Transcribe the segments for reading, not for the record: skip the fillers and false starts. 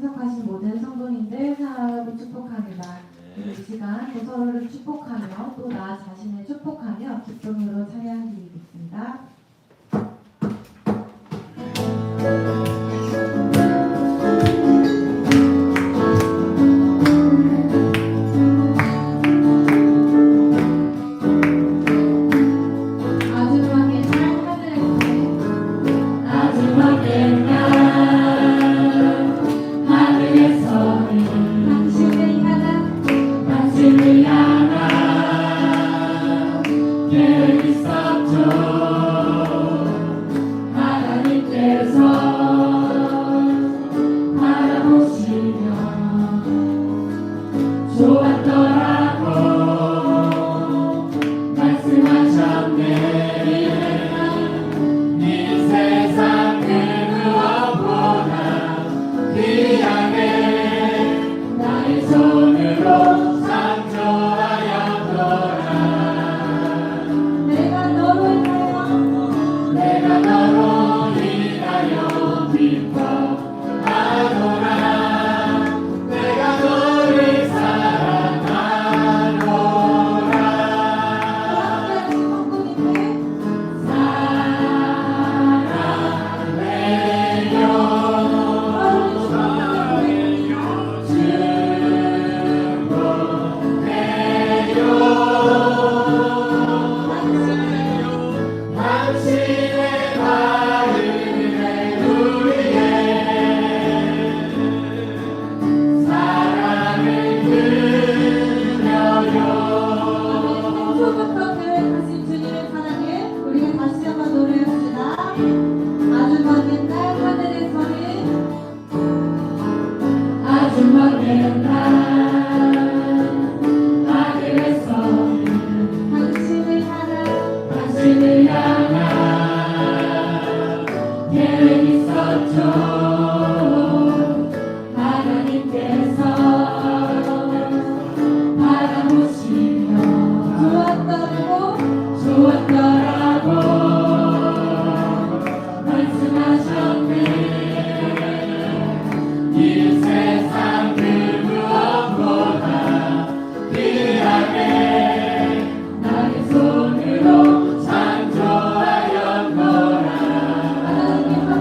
참석하신 모든 성도님들 사랑하고 축복합니다. 이 시간 또 서로를 축복하며 또 나 자신을 축복하며 기쁨으로 찬양드리겠습니다. 하나님께서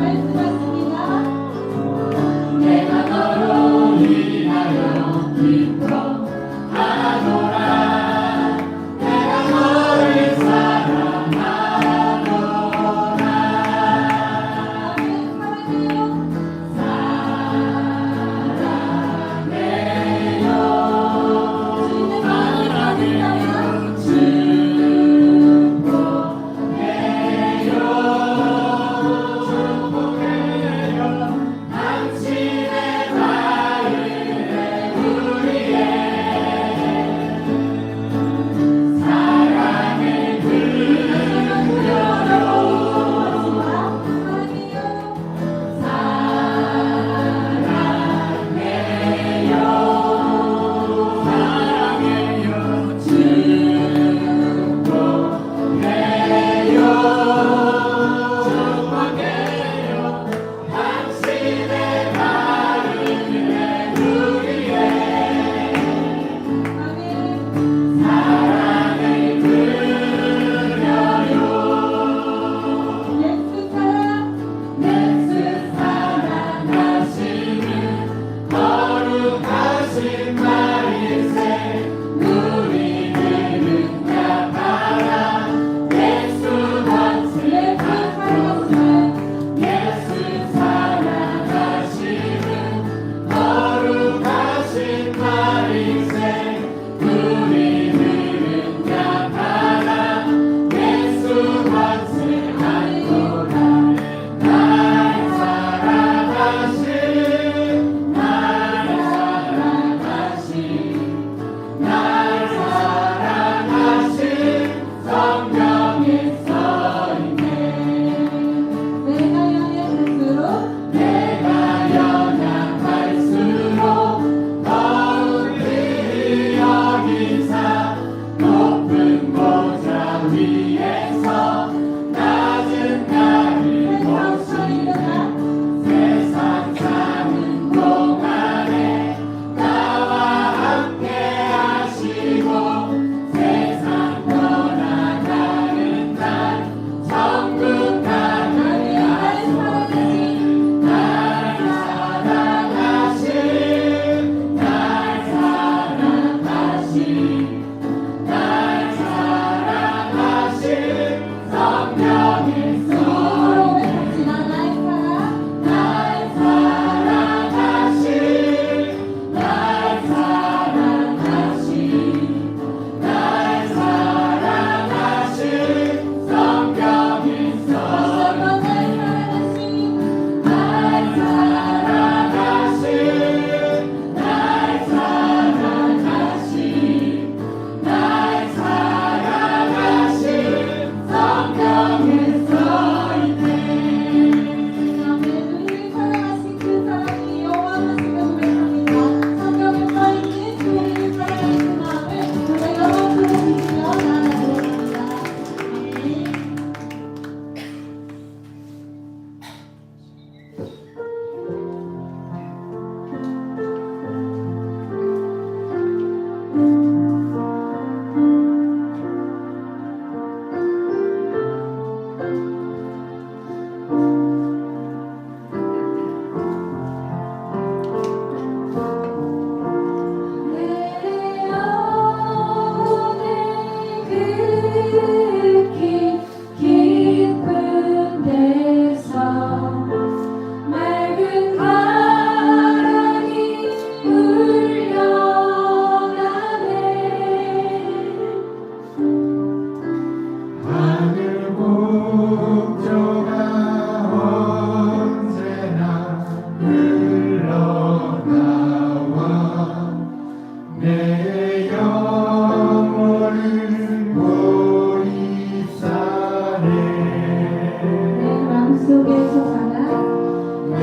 말씀하십니다.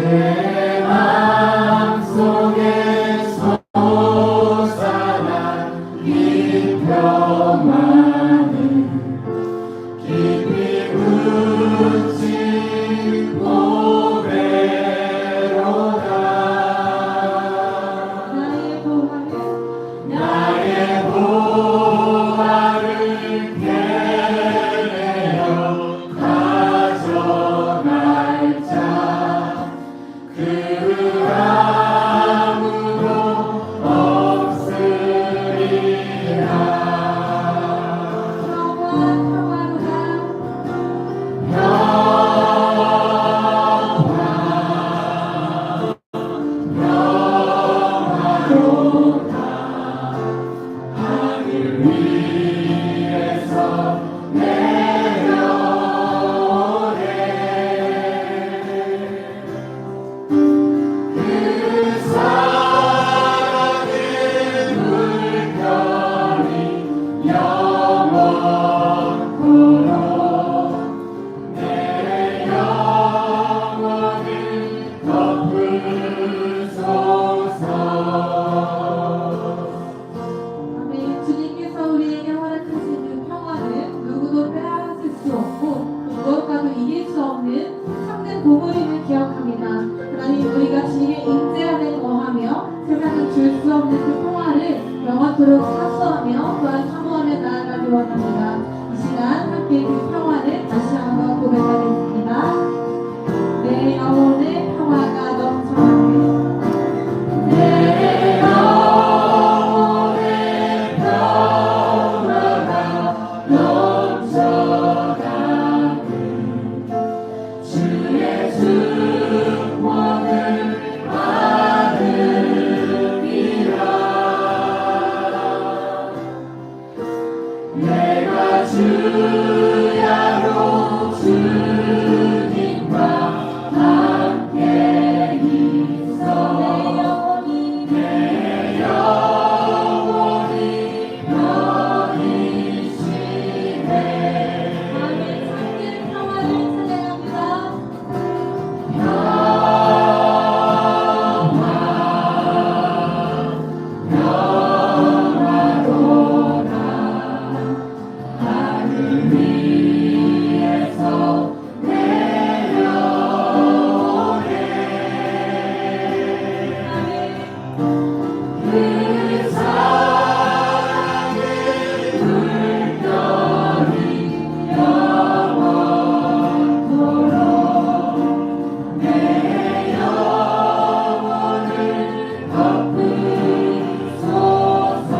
내 마음속에 솟아난 이 평화는 깊이 묻힌 노래로다. 나의 보화를 캐내어 가져갈 자 그 아무도 없으리라. 하늘 위에서 내려오네. 그 사랑의 물결이 영원토록 내 영혼을 덮으소서. 아멘. 주님께서 우리에게 허락하신 그 평화는 누구도 빼앗을 수 없고 무엇과도 이길 수 없는 참된 보물임을 기억합니다. 하나님, 우리가 주님의 임재 안에 거하며 세상은 줄 수 없는 그 평화를 영원토록 사수하며 또한 사모하며 나아가기 원합니다. 이 시간 함께 그 평화를 다시 한번 고백하겠습니다. 내 영혼의 평화가 넘쳐나네. 내 영혼의 평화가 넘쳐나는 주의 축복을 받으리라. 내가 주야로 주님과 함께 있어 내 영혼이 너희시네. 아멘. 참된 평화를 찬양합니다. 평화로다. 하늘 위에서 내려오네. 그 사랑의 물결이 영원토록 내 영혼을 덮으소서.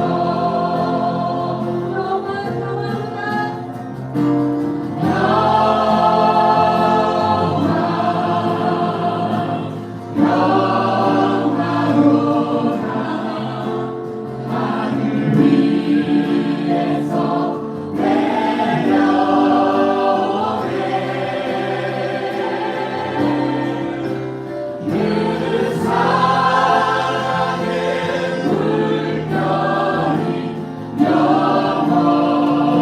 하늘 위에서 내려오네. 그 사랑의 물결이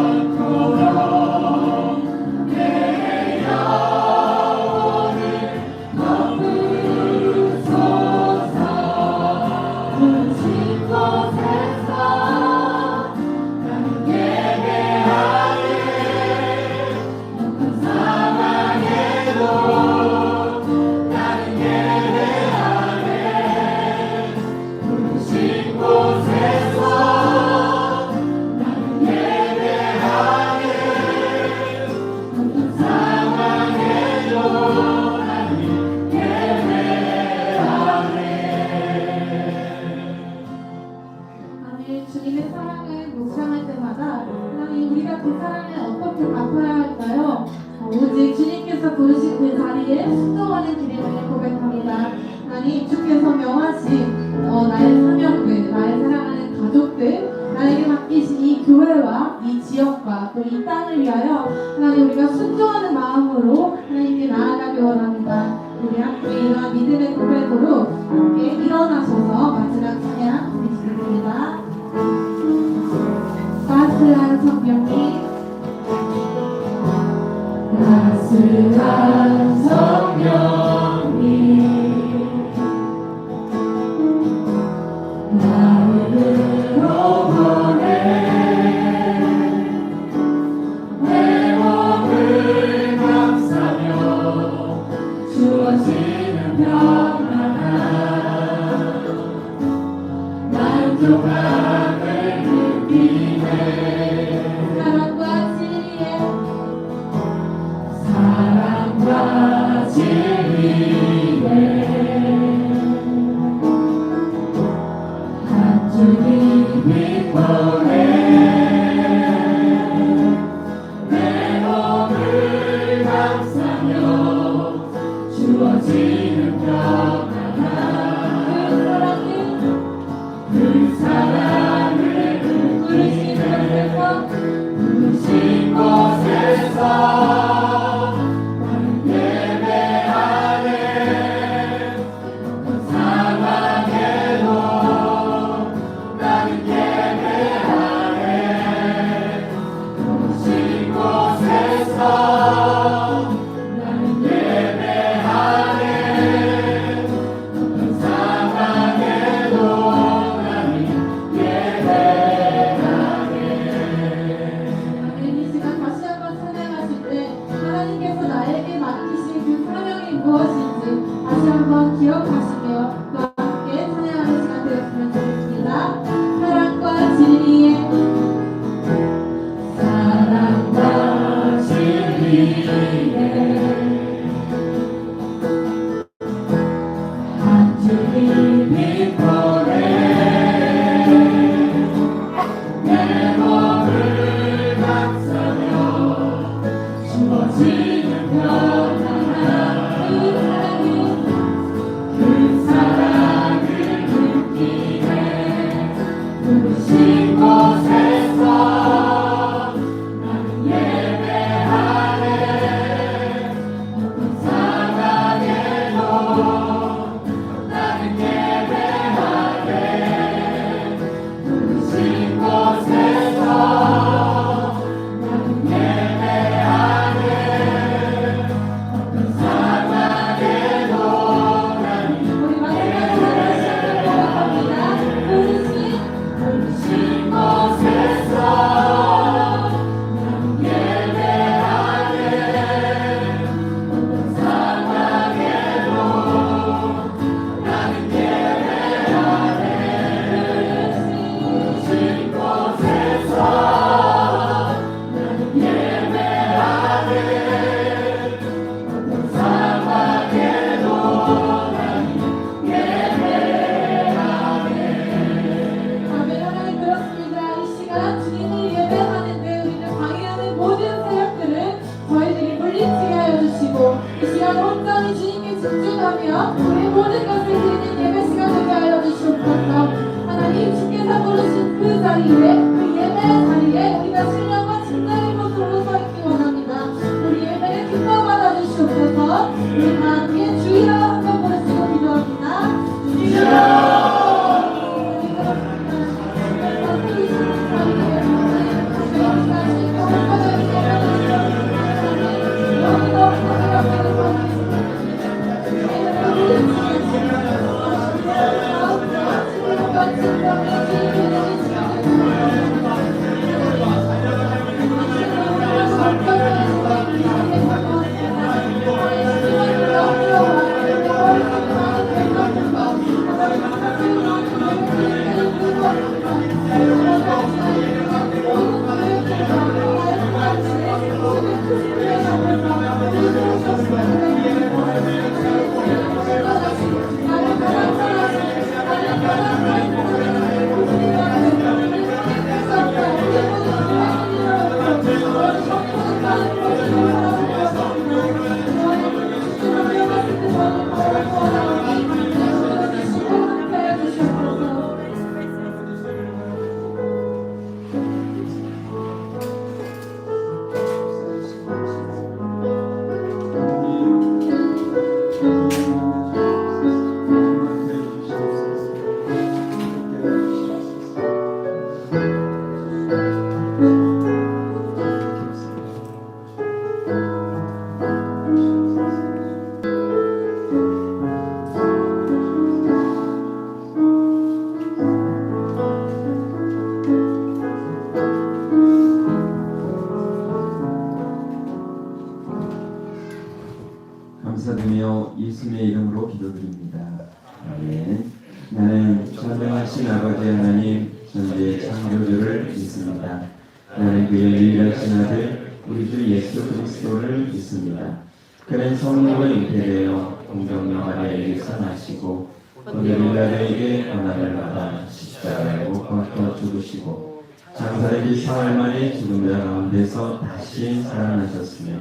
영원토록 내 영혼을 덮으소서. 묻힌 곳에서 나는 예배하네. 어떤 상황에도 나는 예배하네. 묻힌 곳에서 나는 예배하네. 어떤 상황에도 나는 예배하네. 아멘. 주님의 사랑을 묵상할 때마다 하나님, 우리가 그 사랑을 어떻게 갚아야 할까요? 오직 주님께서 부르신 그 자리에 순종하는 기쁨을 고백합니다. 하나님, 주께서 명하신 나의 사명들, 나의 사랑하는 가족들, 나에게 맡기신 이 교회와 이 지역과 또 이 땅을 위하여 하나님, 우리가 순종하는 마음으로 하나님께 나아가기 원합니다. 우리 함께 이러한 믿음의 고백으로 함께 일어나셔서 마지막 찬양 드리겠습니다. 따스한 성령님, 따스한 성령님 풍족함을 느끼네 사랑과 진리에 사랑과 진리에 한 줄기 빛보네 내 몸을 감싸며 주어지는 평안함 그 사랑을 느끼네 부르신 곳에서 나는 예배하네 어떤 상황에도 나는 예배하네 부르신 곳에서 나는 예배하네 어떤 상황에도 나는 예배하네 아멘. 이 시간 다시 한번 찬양하실 때 하나님께서 나에게 맡기신 그 사명이 무엇인지 다시 한번 기억하시며 또 함께 찬양하는 시간 되었으면 좋겠습니다. 사랑과 진리에 사랑과 진리에 한 줄기 빛보네 내 몸을 감싸며 주어지는 평안함 그 사랑을 느끼네 부르신 곳에서 나는 예배하네 어떤 상황에도 나는 예배하네 부르신 곳에서 나는 예배하네 어떤 상황에도 나는 우리 마지막으로 시작해보겠습니다. 부르신 곳에서 나는 예배하네 어떤 상황에도 나는 예배하네 부르신 곳에서 나는 예배하네 어떤 상황에도 나는 예배하네 아멘. 하나님 그렇습니다. 이 시간 주님을 예배하는데 우리는 방해하는 모든 세력들을 저희들이 물리치게 하여 주시고 이 시간 온전히 주님께 집중하며 우리의 모든 것을 드리는 예배 시간 되게 하여 주시옵소서. 하나님 주께서 부르신 그 자리에 그 예배 자리에 우리가 신령과 진정의 모습으로 서 있기 원합니다. 우리 예배를 기뻐받아 주시옵소서. 우리 다 함께 주여 한번 부르시고 기도합니다. 주여 감사드리며 예수님의 이름으로 기도드립니다. 아멘. 나는 전능하신 아버지 하나님, 하나님의 유일하신 아들 우리 주 예수 그리스도를 믿습니다. 그는 성령으로 잉태되어 동정녀 마리아에게서 나시고 본래 빌라도에게 고난을 받아 십자가에 못 박혀 죽으시고 장사되기 사흘 만에 죽은 자 가운데서 다시 살아나셨으며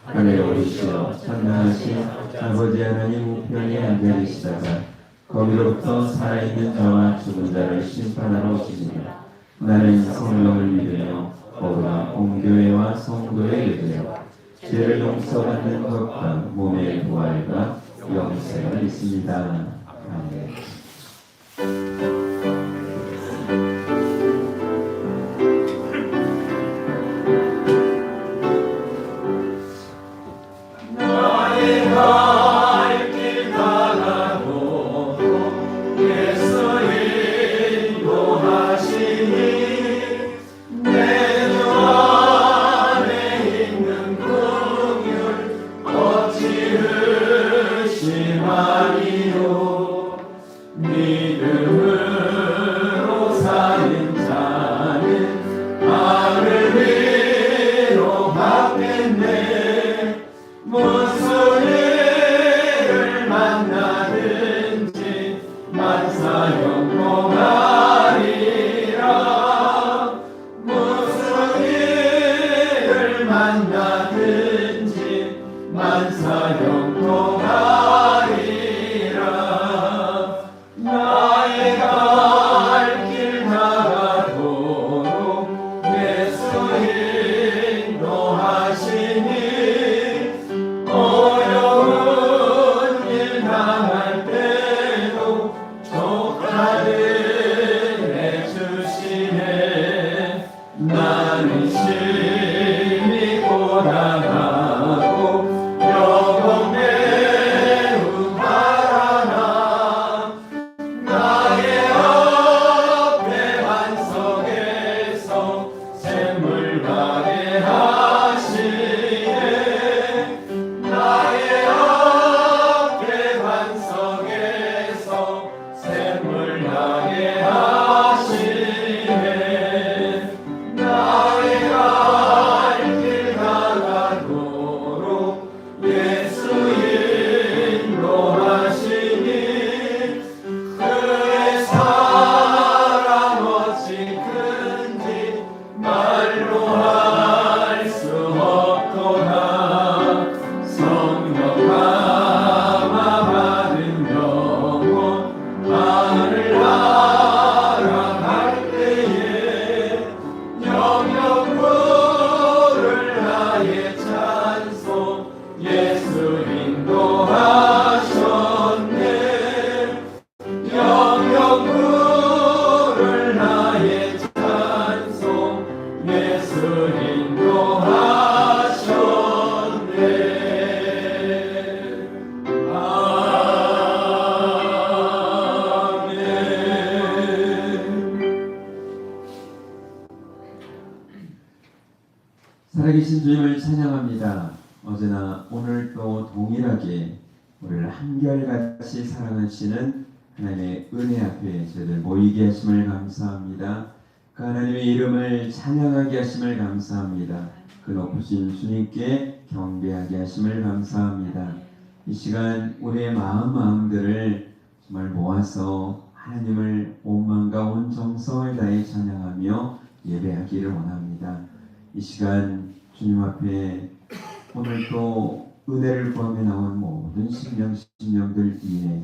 하늘에 오르시어 천당하신 아버지 하나님 우편에 앉아 계시다가 거기로부터 살아있는 자와 죽은 자를 심판하러 오시니라. 나는 성령을 믿으며 거룩한 공교회와 성도에 믿으며 죄를 용서받는 것과 몸의 부활과 영생을 믿습니다. 아멘. 믿음으로 사는 자는 하늘 위로 받겠네. 무슨 일을 만나든지 만사형통하리라. 무슨 일을 만나든지 만사형통하리라. 나의 갈 길 다가도록 예수 인도하시니 어려운 일 당할 때도 조카를 해주시네. 나는 심히 고단하고 영원 매우 바라나. 나의 어깨 반석에서 샘물 나게 하시네. 나의 어깨 반석에서 샘물 나게 하시네. 나의 갈 길 다가도록 예수 인도하시니 그의 사랑 어찌 큰지 말로 할 수 없도다. 성령 감화 받은 영혼 하늘 날아갈 때에 영영 부를 나의 찬송 예수 인도하셨네. 영영 부를 나의 찬송 예수 인도하셨네. 살아계신 주님을 찬양합니다. 어제나 오늘도 동일하게 우리를 한결같이 사랑하시는 하나님의 은혜 앞에 저희들 모이게 하심을 감사합니다. 그 하나님의 이름을 찬양하게 하심을 감사합니다. 그 높으신 주님께 경배하게 하심을 감사합니다. 이 시간 우리의 마음들을 정말 모아서 하나님을 온 마음과 온 정성을 다해 찬양하며 예배하기를 원합니다. 이 시간 주님 앞에 오늘도 은혜를 구하며 나온 모든 심령들 위에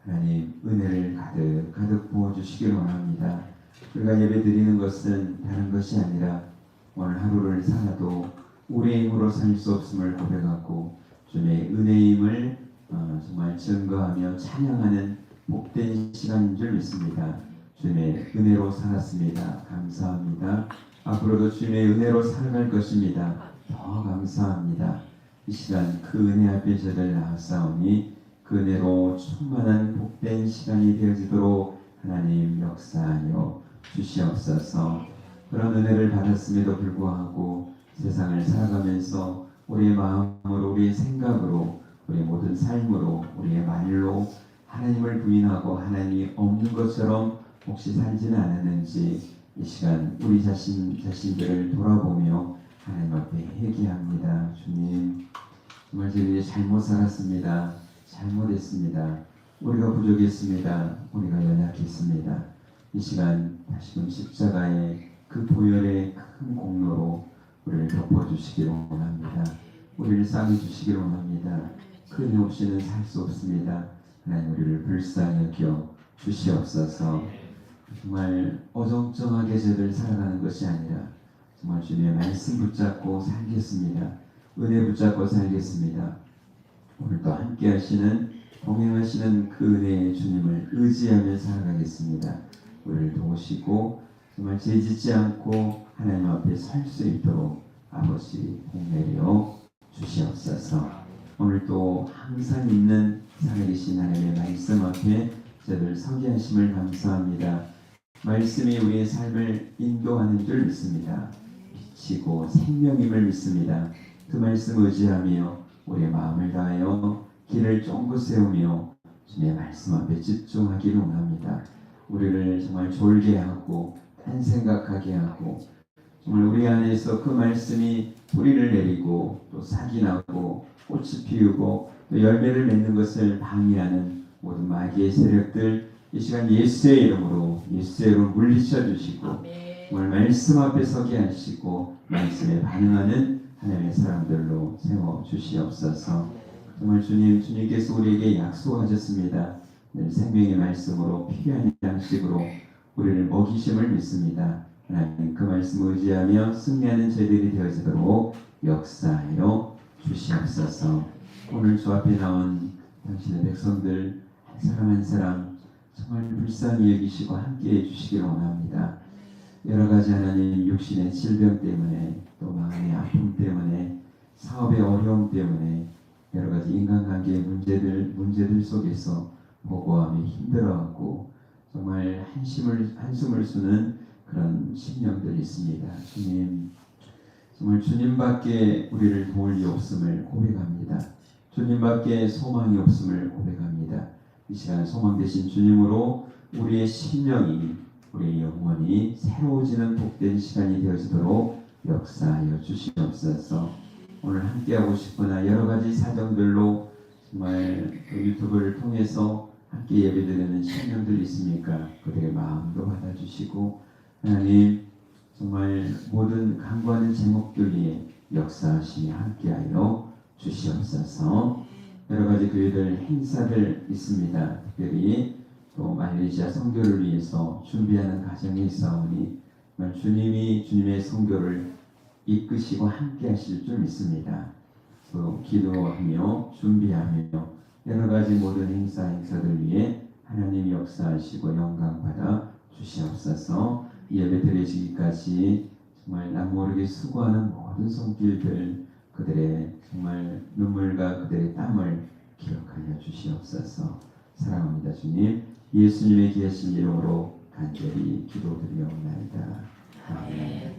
하나님 은혜를 가득 부어주시기를 원합니다. 우리가 예배 드리는 것은 다른 것이 아니라 오늘 하루를 살아도 우리의 힘으로 살 수 없음을 고백하고 주님의 은혜임을 정말 증거하며 찬양하는 복된 시간인 줄 믿습니다. 주님의 은혜로 살았습니다. 감사합니다. 앞으로도 주님의 은혜로 살아갈 것입니다. 더 감사합니다. 이 시간 그 은혜 앞에 저를 나아싸우니 그 은혜로 충만한 복된 시간이 되어지도록 하나님 역사하여 주시옵소서. 그런 은혜를 받았음에도 불구하고 세상을 살아가면서 우리의 마음으로, 우리의 생각으로, 우리의 모든 삶으로, 우리의 말로 하나님을 부인하고 하나님이 없는 것처럼 혹시 살지는 않았는지 이 시간 우리 자신들을 돌아보며 하나님 앞에 회개합니다. 주님, 정말 저희들이 잘못 살았습니다. 잘못했습니다. 우리가 부족했습니다. 우리가 연약했습니다. 이 시간 다시금 십자가의 그 보혈의 큰 공로로 우리를 덮어주시기를 원합니다. 우리를 싸매주시기를 원합니다. 그 은혜 없이는 살 수 없습니다. 하나님, 우리를 불쌍히 여겨 주시옵소서. 정말 어정쩡하게 저희들 살아가는 것이 아니라 정말 주님의 말씀 붙잡고 살겠습니다. 은혜 붙잡고 살겠습니다. 오늘도 함께 하시는, 동행하시는 그 은혜의 주님을 의지하며 살아가겠습니다. 우리를 도우시고 정말 죄짓지 않고 하나님 앞에 설 수 있도록 아버지 복내려 주시옵소서. 오늘도 항상 있는 살아계신 하나님의 말씀 앞에 저희들 서게 하심을 감사합니다. 말씀이 우리의 삶을 인도하는 줄 믿습니다. 빛이고 생명임을 믿습니다. 그 말씀 의지하며 우리의 마음을 다하여 길을 쫑긋 세우며 주님의 말씀 앞에 집중하기를 원합니다. 우리를 정말 졸게 하고 딴 생각하게 하고 정말 우리 안에서 그 말씀이 뿌리를 내리고 또 싹이 나고 꽃이 피우고 또 열매를 맺는 것을 방해하는 모든 마귀의 세력들 이 시간 예수의 이름으로 물리쳐 주시고 정말 말씀 앞에 서게 하시고 말씀에 반응하는 하나님의 사람들로 세워 주시옵소서. 정말 주님께서 우리에게 약속하셨습니다. 늘 생명의 말씀으로 필요한 양식으로 우리를 먹이심을 믿습니다. 하나님, 그 말씀 의지하며 승리하는 저희들이 되어지도록 역사하여 주시옵소서. 오늘 주 앞에 나온 당신의 백성들 한 사람 한 사람 정말 불쌍히 여기시고 함께해 주시기를 원합니다. 여러 가지 하나님 육신의 질병 때문에 또 마음의 아픔 때문에 사업의 어려움 때문에 여러 가지 인간관계의 문제들 속에서 보고하며 힘들어하고 정말 한숨을 쉬는 그런 심령들이 있습니다. 주님, 정말 주님밖에 우리를 도울 리 없음을 고백합니다. 주님밖에 소망이 없음을 고백합니다. 이 시간 소망 되신 주님으로 우리의 심령이 우리의 영혼이 새로워지는 복된 시간이 되어지도록 역사하여 주시옵소서. 오늘 함께하고 싶으나 여러 가지 사정들로 정말 유튜브를 통해서 함께 예배드리는 신령들 있습니까? 그들의 마음도 받아주시고 하나님 정말 모든 간구하는 제목들 위에 역사하시며 함께하여 주시옵소서. 여러 가지 교회들 행사들 있습니다. 특별히 또 말레이시아 선교를 위해서 준비하는 가정이 있사오니 주님이 주님의 선교를 이끄시고 함께 하실 줄 믿습니다. 또 기도하며 준비하며 여러 가지 모든 행사들 위해 하나님 역사하시고 영광 받아 주시옵소서. 예배 드리시기까지 정말 남 모르게 수고하는 모든 손길들 그들의 정말 눈물과 그들의 땀을 기억하여 주시옵소서. 사랑합니다. 주님, 예수님의 귀하신 이름으로 간절히 기도드리옵나이다. 아멘.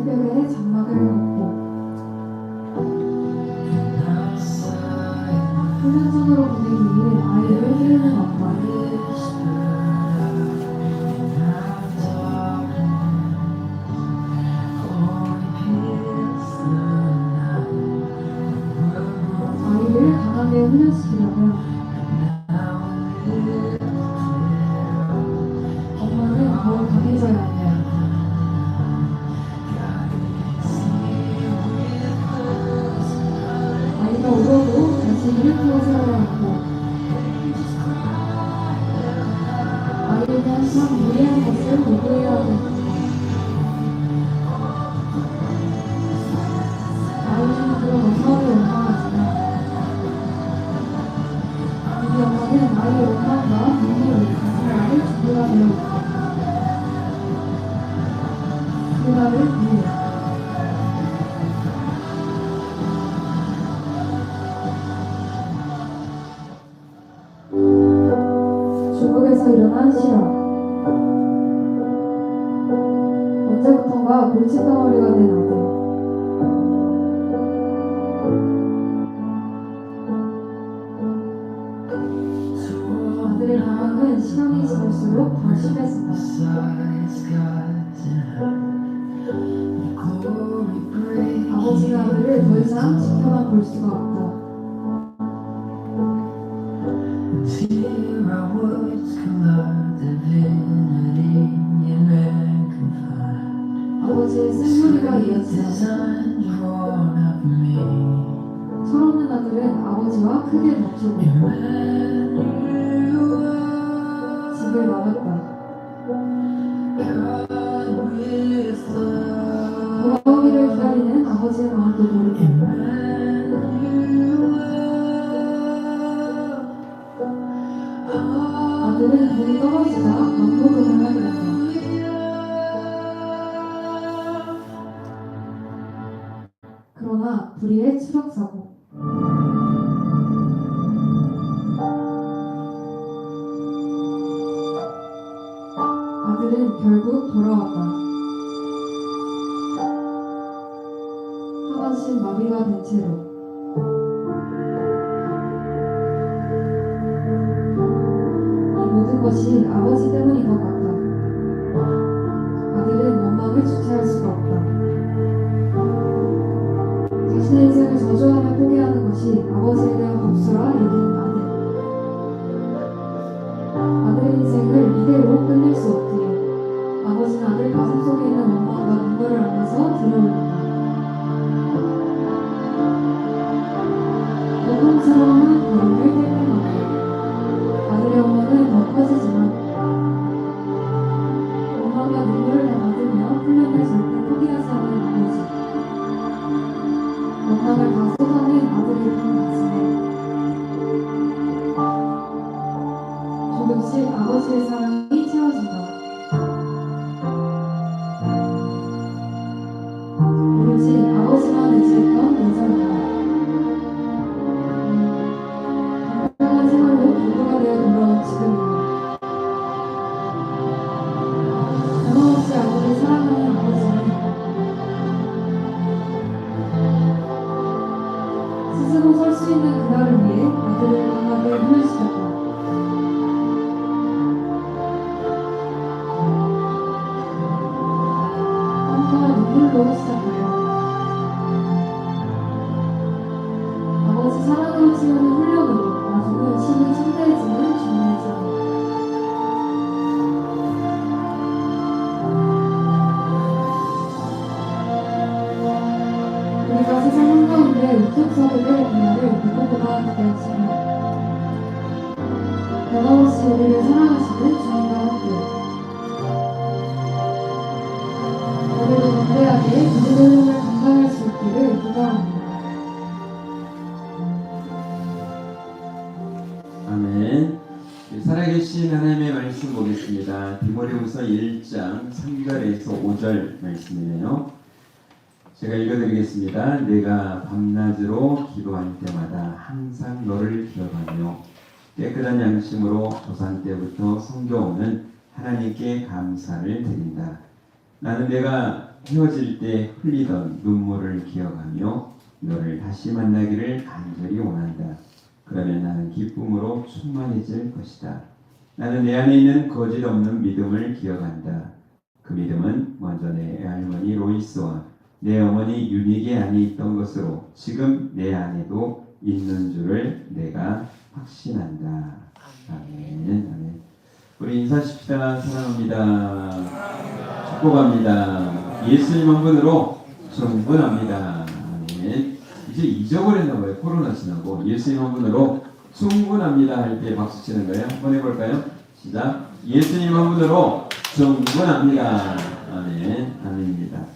새벽에 장막을 걷고 훈련장으로 보내기 위해 아이를 키우는 엄마 누군가를 위해 중국에서 일어난 실화. 언제부턴가 골칫덩어리가 된 아들. 아들의 방황은 시간이 지날수록 더 심해진다. 아버지가 아들을 더 이상 지켜만 볼 수가 없다. 아버지의 쓴소리가 이어지다. 철없는 아들은 아버지와 크게 다투고 집을 나갔다. 돌아오기를 기다리는 아버지의 마음도 모르고 아들은 돈이 떨어지자 막노동을 하게 된다. 그러나 불의의 추락사고. 아들은 결국 돌아왔다. 하반신 마비가 된 채로. 이 모든 것이 아버지 때문인 것 같다. 아들은 원망을 주체할 수가 없다. 자신의 인생을 저주하며 포기하는 것이 아버지에 대한 복수라 여기는 아들. 아들의 인생을 이대로 끝낼 수 없기에 아버지는 아들 가슴속에 있는 원망과 눈물을 안아서 들어올린다. 고통스러운 걸음을 뗄 때마다 아들의 원망은 더 커지지만 원망과 눈물을 다 받으며 훈련을 절대 포기하지 않는 아버지. 원망을 다 쏟아낸 아들의 빈 가슴에 조금씩 아버지의 사랑이 채워진다. 오로지 아버지만 의지했던 예전이다. 건강한 생활로 부부가 되어 돌아온 지금이다. 변함없이 아버지를 사랑하는 아버지는 스스로 설 수 있는 그날을 위해 아들을 강하게 훈련시켰다. 땀과 눈물로 시작한다. 아버지 사랑으로 채우는 훈련으로 나중은 신이 참대해지는 중요한 자리. 우리가 세상 한가운데 우뚝 서게 될 그날을 누구보다 기대하시며 변함없이 우리를 사랑하시는 주님과 함께 오늘도 담대하게 믿음의 힘을 감당할 수 있기를 기도합니다. 아멘. 살아계신 하나님의 말씀 보겠습니다. 디모데후서 1장 3절에서 5절 말씀이네요. 제가 읽어드리겠습니다. 내가 밤낮으로 기도할 때마다 항상 너를 기억하며 깨끗한 양심으로 조상 때부터 섬겨오는 하나님께 감사를 드린다. 나는 내가 헤어질 때 흘리던 눈물을 기억하며 너를 다시 만나기를 간절히 원한다. 그러면 나는 기쁨으로 충만해질 것이다. 나는 내 안에 있는 거짓 없는 믿음을 기억한다. 그 믿음은 먼저 내 할머니 로이스와 내 어머니 유닉의 안에 있던 것으로 지금 내 안에도 있는 줄을 내가 확신한다. 아멘. 아멘. 우리 인사하십시다. 사랑합니다. 축복합니다. 예수님 한 분으로 충분합니다. 아멘. 이제 잊어버렸나 봐요. 코로나 지나고 예수님 한 분으로 충분합니다 할 때 박수 치는 거예요. 한번 해볼까요? 시작. 예수님 한 분으로 충분합니다. 아멘. 아멘입니다.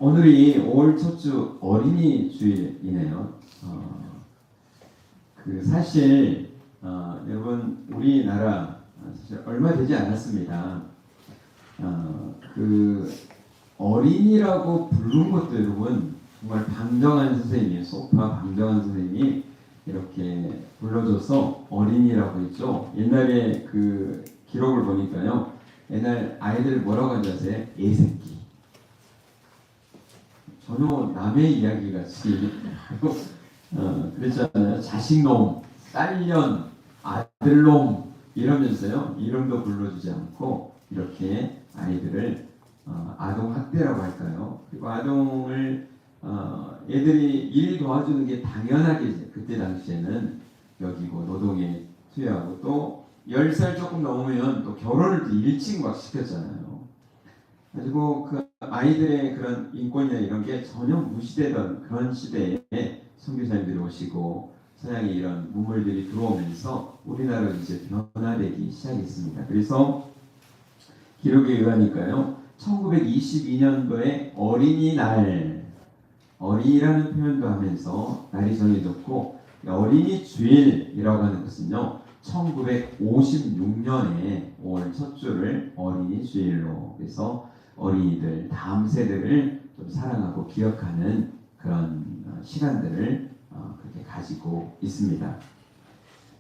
오늘이 5월 첫 주 어린이 주일이네요. 사실 여러분 우리나라 사실 얼마 되지 않았습니다. 그 어린이라고 부른 것도 여러분 정말 방정환 선생님이 소파 방정환 선생님이 이렇게 불러줘서 어린이라고 했죠. 옛날에 그 기록을 보니까요. 옛날 아이들 뭐라고 하는지 아세요? 애새끼. 전혀 남의 이야기 같이 그랬잖아요. 자식놈, 딸년, 아들놈 이러면서요. 이름도 불러주지 않고 이렇게 아이들을 아동학대라고 할까요? 그리고 아동을 애들이 일 도와주는 게 당연하게 그때 당시에는 여기고 노동에 투여하고 또 10살 조금 넘으면 또 결혼을 또 일찍 막 시켰잖아요. 가지고 그 아이들의 그런 인권이나 이런 게 전혀 무시되던 그런 시대에 선교사님들이 오시고 서양의 이런 문물들이 들어오면서 우리나라로 이제 변화되기 시작했습니다. 그래서 기록에 의하니까요. 1922년도에 어린이날, 어린이라는 표현도 하면서 날이 정해졌고 어린이 주일이라고 하는 것은요. 1956년에 5월 첫 주를 어린이 주일로 그래서 어린이들 다음 세대를 좀 사랑하고 기억하는 그런 시간들을 그렇게 가지고 있습니다.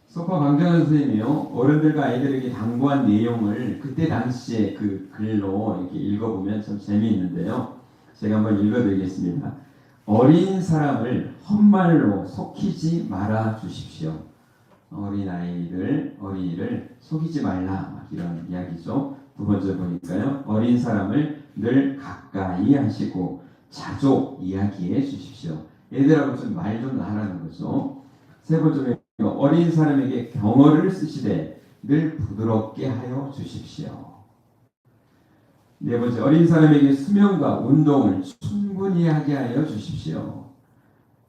소파 방정환 선생님이요 어른들과 아이들에게 당부한 내용을 그때 당시에 그 글로 이렇게 읽어보면 참 재미있는데요. 제가 한번 읽어드리겠습니다. 어린 사람을 헛말로 속이지 말아 주십시오. 어린이를 속이지 말라 이런 이야기죠. 두 번째 보니까요. 어린 사람을 늘 가까이 하시고 자주 이야기해 주십시오. 애들하고 좀 말 좀 하라는 거죠. 세 번째 어린 사람에게 경어를 쓰시되 늘 부드럽게 하여 주십시오. 네 번째 어린 사람에게 수면과 운동을 충분히 하게 하여 주십시오.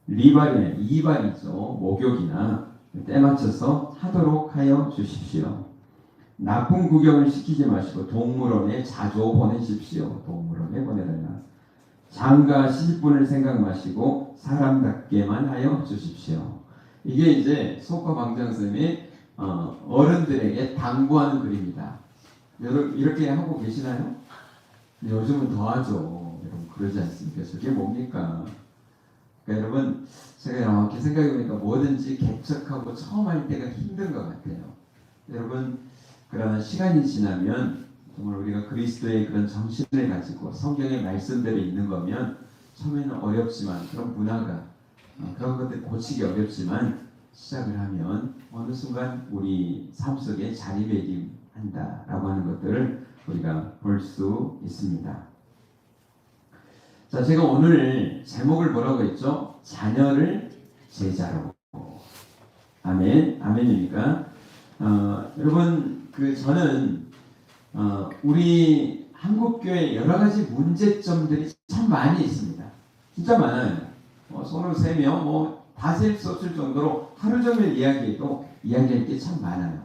리발이나 이발이죠. 목욕이나 때 맞춰서 하도록 하여 주십시오. 나쁜 구경을 시키지 마시고 동물원에 자주 보내십시오. 동물원에 보내달라. 장가 시집분을 생각 마시고 사람답게만 하여 주십시오. 이게 이제 소파 방정 선생님이 어른들에게 당부하는 글입니다. 여러분 이렇게 하고 계시나요? 요즘은 더 하죠. 여러분 그러지 않습니까? 저게 뭡니까? 그러니까 여러분 제가 이렇게 생각해보니까 뭐든지 개척하고 처음 할 때가 힘든 것 같아요. 여러분 그러나 시간이 지나면 정말 우리가 그리스도의 그런 정신을 가지고 성경의 말씀들이 있는 거면 처음에는 어렵지만 그런 문화가 그런 것들 고치기 어렵지만 시작을 하면 어느 순간 우리 삶 속에 자리매김한다라고 하는 것들을 우리가 볼 수 있습니다. 자, 제가 오늘 제목을 뭐라고 했죠? 자녀를 제자로. 아멘, 아멘입니까? 여러분, 저는 우리 한국교회 여러 가지 문제점들이 참 많이 있습니다. 진짜 많아요. 손으로 세며 다 셀 수 없을 정도로 하루 종일 이야기해도 이야기할 게 참 많아요.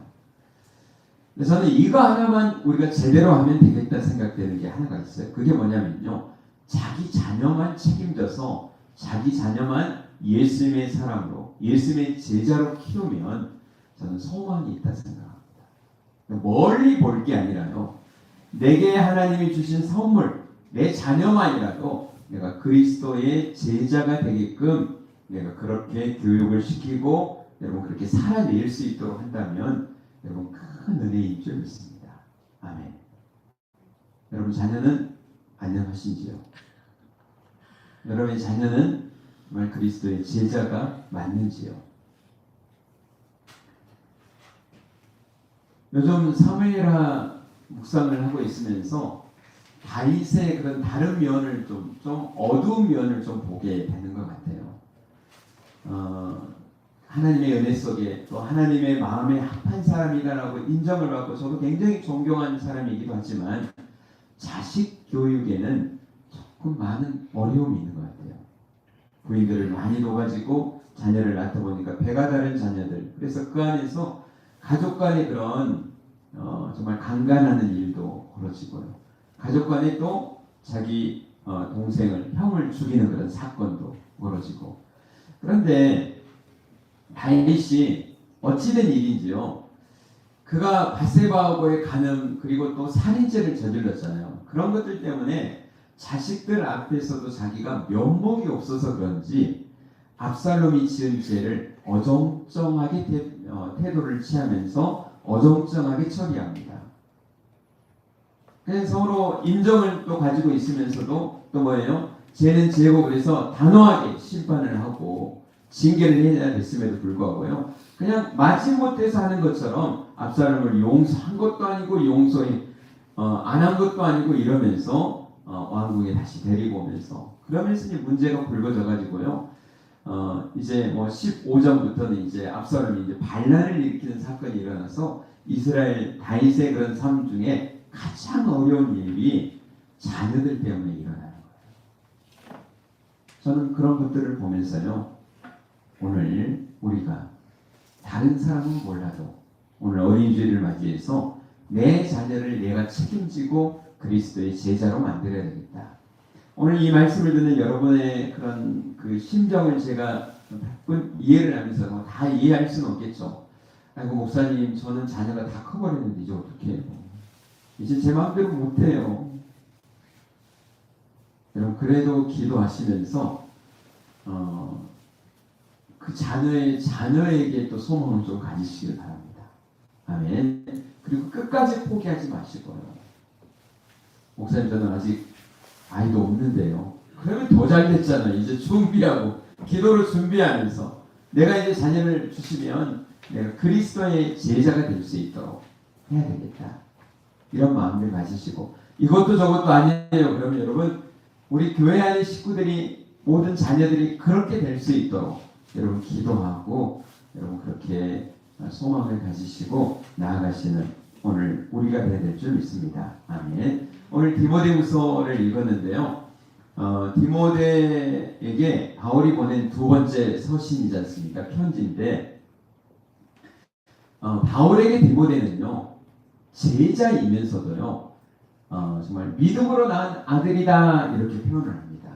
근데 저는 이거 하나만 우리가 제대로 하면 되겠다 생각되는 게 하나가 있어요. 그게 뭐냐면요. 자기 자녀만 책임져서 자기 자녀만 예수님의 사람으로 예수님의 제자로 키우면 저는 소망이 있다 생각합니다. 멀리 볼 게 아니라요. 내게 하나님이 주신 선물, 내 자녀만이라도 내가 그리스도의 제자가 되게끔 내가 그렇게 교육을 시키고 여러분 그렇게 살아낼 수 있도록 한다면 여러분 큰 은혜인 줄 믿습니다. 아멘. 여러분 자녀는 안녕하신지요? 여러분의 자녀는 정말 그리스도의 제자가 맞는지요? 요즘 사무엘하 묵상을 하고 있으면서 다윗의 그런 다른 면을 좀 어두운 면을 좀 보게 되는 것 같아요. 하나님의 은혜 속에 또 하나님의 마음에 합한 사람이다라고 인정을 받고 저도 굉장히 존경하는 사람이기도 하지만 자식 교육에는 조금 많은 어려움이 있는 것 같아요. 부인들을 많이 둬가지고 자녀를 낳다 보니까 배가 다른 자녀들, 그래서 그 안에서 가족 간의 그런 정말 강간하는 일도 벌어지고요. 가족 간에 또 자기 동생을, 형을 죽이는 그런 사건도 벌어지고. 그런데 다윗이 어찌된 일인지요. 그가 바세바하고의 간음 그리고 또 살인죄를 저질렀잖아요. 그런 것들 때문에 자식들 앞에서도 자기가 면목이 없어서 그런지 압살롬이 지은 죄를 어정쩡하게 태도를 취하면서 어정쩡하게 처리합니다. 그냥 서로 인정을 또 가지고 있으면서도 또 뭐예요? 죄는 죄고 그래서 단호하게 심판을 하고 징계를 해야 됐음에도 불구하고요. 그냥 마지못해서 하는 것처럼 압살롬을 용서한 것도 아니고 용서히 안 한 것도 아니고 이러면서 왕궁에 다시 데리고 오면서 그러면서 이제 문제가 불거져 가지고요. 이제 뭐 15장부터는 이제 압살롬이 이제 반란을 일으키는 사건이 일어나서 이스라엘 다윗의 그런 삶 중에 가장 어려운 일이 자녀들 때문에 일어나는 거예요. 저는 그런 것들을 보면서요. 오늘 우리가 다른 사람은 몰라도 오늘 어린이주일을 맞이해서 내 자녀를 내가 책임지고 그리스도의 제자로 만들어야 되겠다. 오늘 이 말씀을 듣는 여러분의 그런 그 심정을 제가 이해를 하면서 다 이해할 수는 없겠죠. 아이고 목사님 저는 자녀가 다 커버렸는데 이제 어떻게 해요? 이제 제 마음대로 못해요. 여러분 그래도 기도하시면서 그 자녀에게 또 소망을 좀 가지시길 바랍니다. 아멘. 그리고 끝까지 포기하지 마시고요. 목사님 저는 아직 아이도 없는데요. 그러면 더 잘 됐잖아요. 이제 준비하고 기도를 준비하면서 내가 이제 자녀를 주시면 내가 그리스도의 제자가 될 수 있도록 해야 되겠다. 이런 마음을 가지시고 이것도 저것도 아니에요. 그러면 여러분 우리 교회 안의 식구들이 모든 자녀들이 그렇게 될 수 있도록 여러분 기도하고 여러분 그렇게 소망을 가지시고 나아가시는 오늘 우리가 되어야 될 줄 믿습니다. 아멘. 오늘 디모데후서를 읽었는데요. 디모데에게 바울이 보낸 두 번째 서신이지 않습니까? 편지인데 바울에게 디모데는요. 제자이면서도요. 정말 믿음으로 낳은 아들이다 이렇게 표현을 합니다.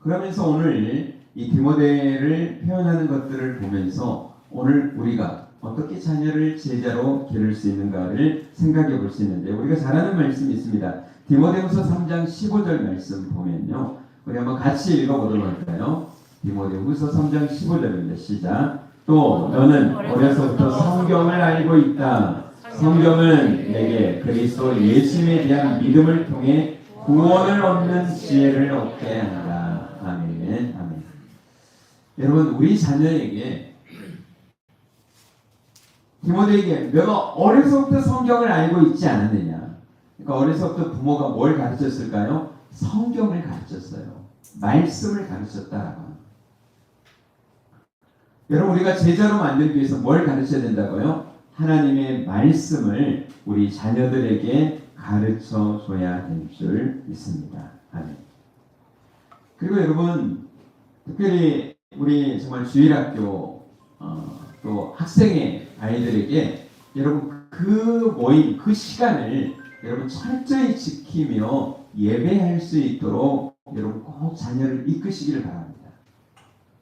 그러면서 오늘 이 디모데를 표현하는 것들을 보면서 오늘 우리가 어떻게 자녀를 제자로 기를 수 있는가를 생각해 볼 수 있는데 우리가 잘 아는 말씀이 있습니다. 디모데후서 3장 15절 말씀 보면요. 우리 한번 같이 읽어보도록 할까요? 디모데후서 3장 15절입니다. 시작. 또 너는 어려서부터 성경을 알고 있다. 성경은 내게 그리스도 예수님에 대한 믿음을 통해 구원을 얻는 지혜를 얻게 한다. 아멘. 아멘. 여러분 우리 자녀에게 디모데에게 너가 어려서부터 성경을 알고 있지 않았느냐. 그러니까 어려서부터 부모가 뭘 가르쳤을까요? 성경을 가르쳤어요. 말씀을 가르쳤다라고 합니다. 여러분 우리가 제자로 만들기 위해서 뭘 가르쳐야 된다고요? 하나님의 말씀을 우리 자녀들에게 가르쳐 줘야 될 줄 믿습니다. 아멘. 그리고 여러분 특별히 우리 정말 주일학교 또 학생의 아이들에게 여러분 그 모임 그 시간을 여러분 철저히 지키며 예배할 수 있도록 여러분 꼭 자녀를 이끄시기를 바랍니다.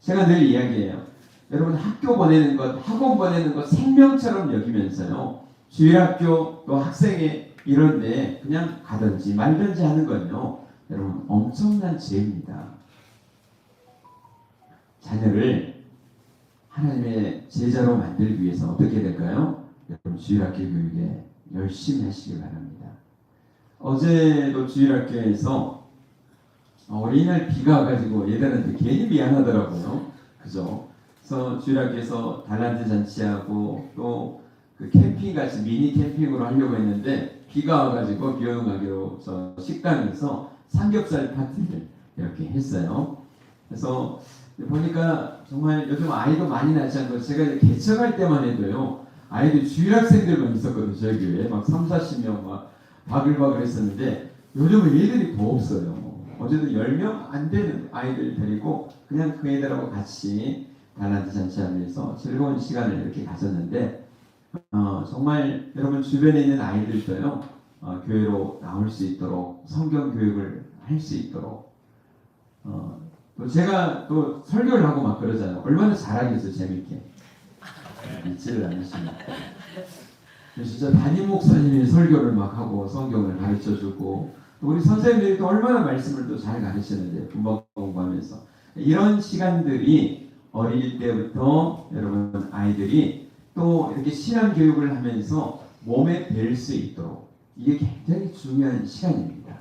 제가 늘 이야기해요. 여러분 학교 보내는 것, 학원 보내는 것 생명처럼 여기면서요. 주일학교 또 학생회 이런데 그냥 가든지 말든지 하는 건요. 여러분 엄청난 죄입니다. 자녀를 하나님의 제자로 만들기 위해서 어떻게 될까요? 여러분 주일학교 교육에 열심히 하시기 바랍니다. 어제도 주일학교에서 어린이날 비가 와가지고 얘들한테 괜히 미안하더라고요. 그죠? 그래서 주일학교에서 달란트 잔치하고 또 그 캠핑 같이 미니 캠핑으로 하려고 했는데 비가 와가지고 비용하기로 식당에서 삼겹살 파티를 이렇게 했어요. 그래서 보니까 정말 요즘 아이도 많이 낳지 않고 제가 개척할 때만 해도요 아이들 주일학생들만 있었거든요. 저희 교회에 막 30-40명 막 바글바글 했었는데 요즘은 애들이 더 없어요. 어제도 10명 안 되는 아이들 데리고 그냥 그 애들하고 같이 달란트 잔치하면서 즐거운 시간을 이렇게 가졌는데 정말 여러분 주변에 있는 아이들도요 교회로 나올 수 있도록 성경 교육을 할 수 있도록 또 제가 또 설교를 하고 막 그러잖아요. 얼마나 잘하겠어요 재밌게. 믿지를 않으십니까? 진짜 담임 목사님이 설교를 막 하고 성경을 가르쳐주고 또 우리 선생님들이 또 얼마나 말씀을 또 잘 가르치는데 금방 공부하면서 이런 시간들이 어릴 때부터 여러분 아이들이 또 이렇게 신앙 교육을 하면서 몸에 뵐 수 있도록 이게 굉장히 중요한 시간입니다.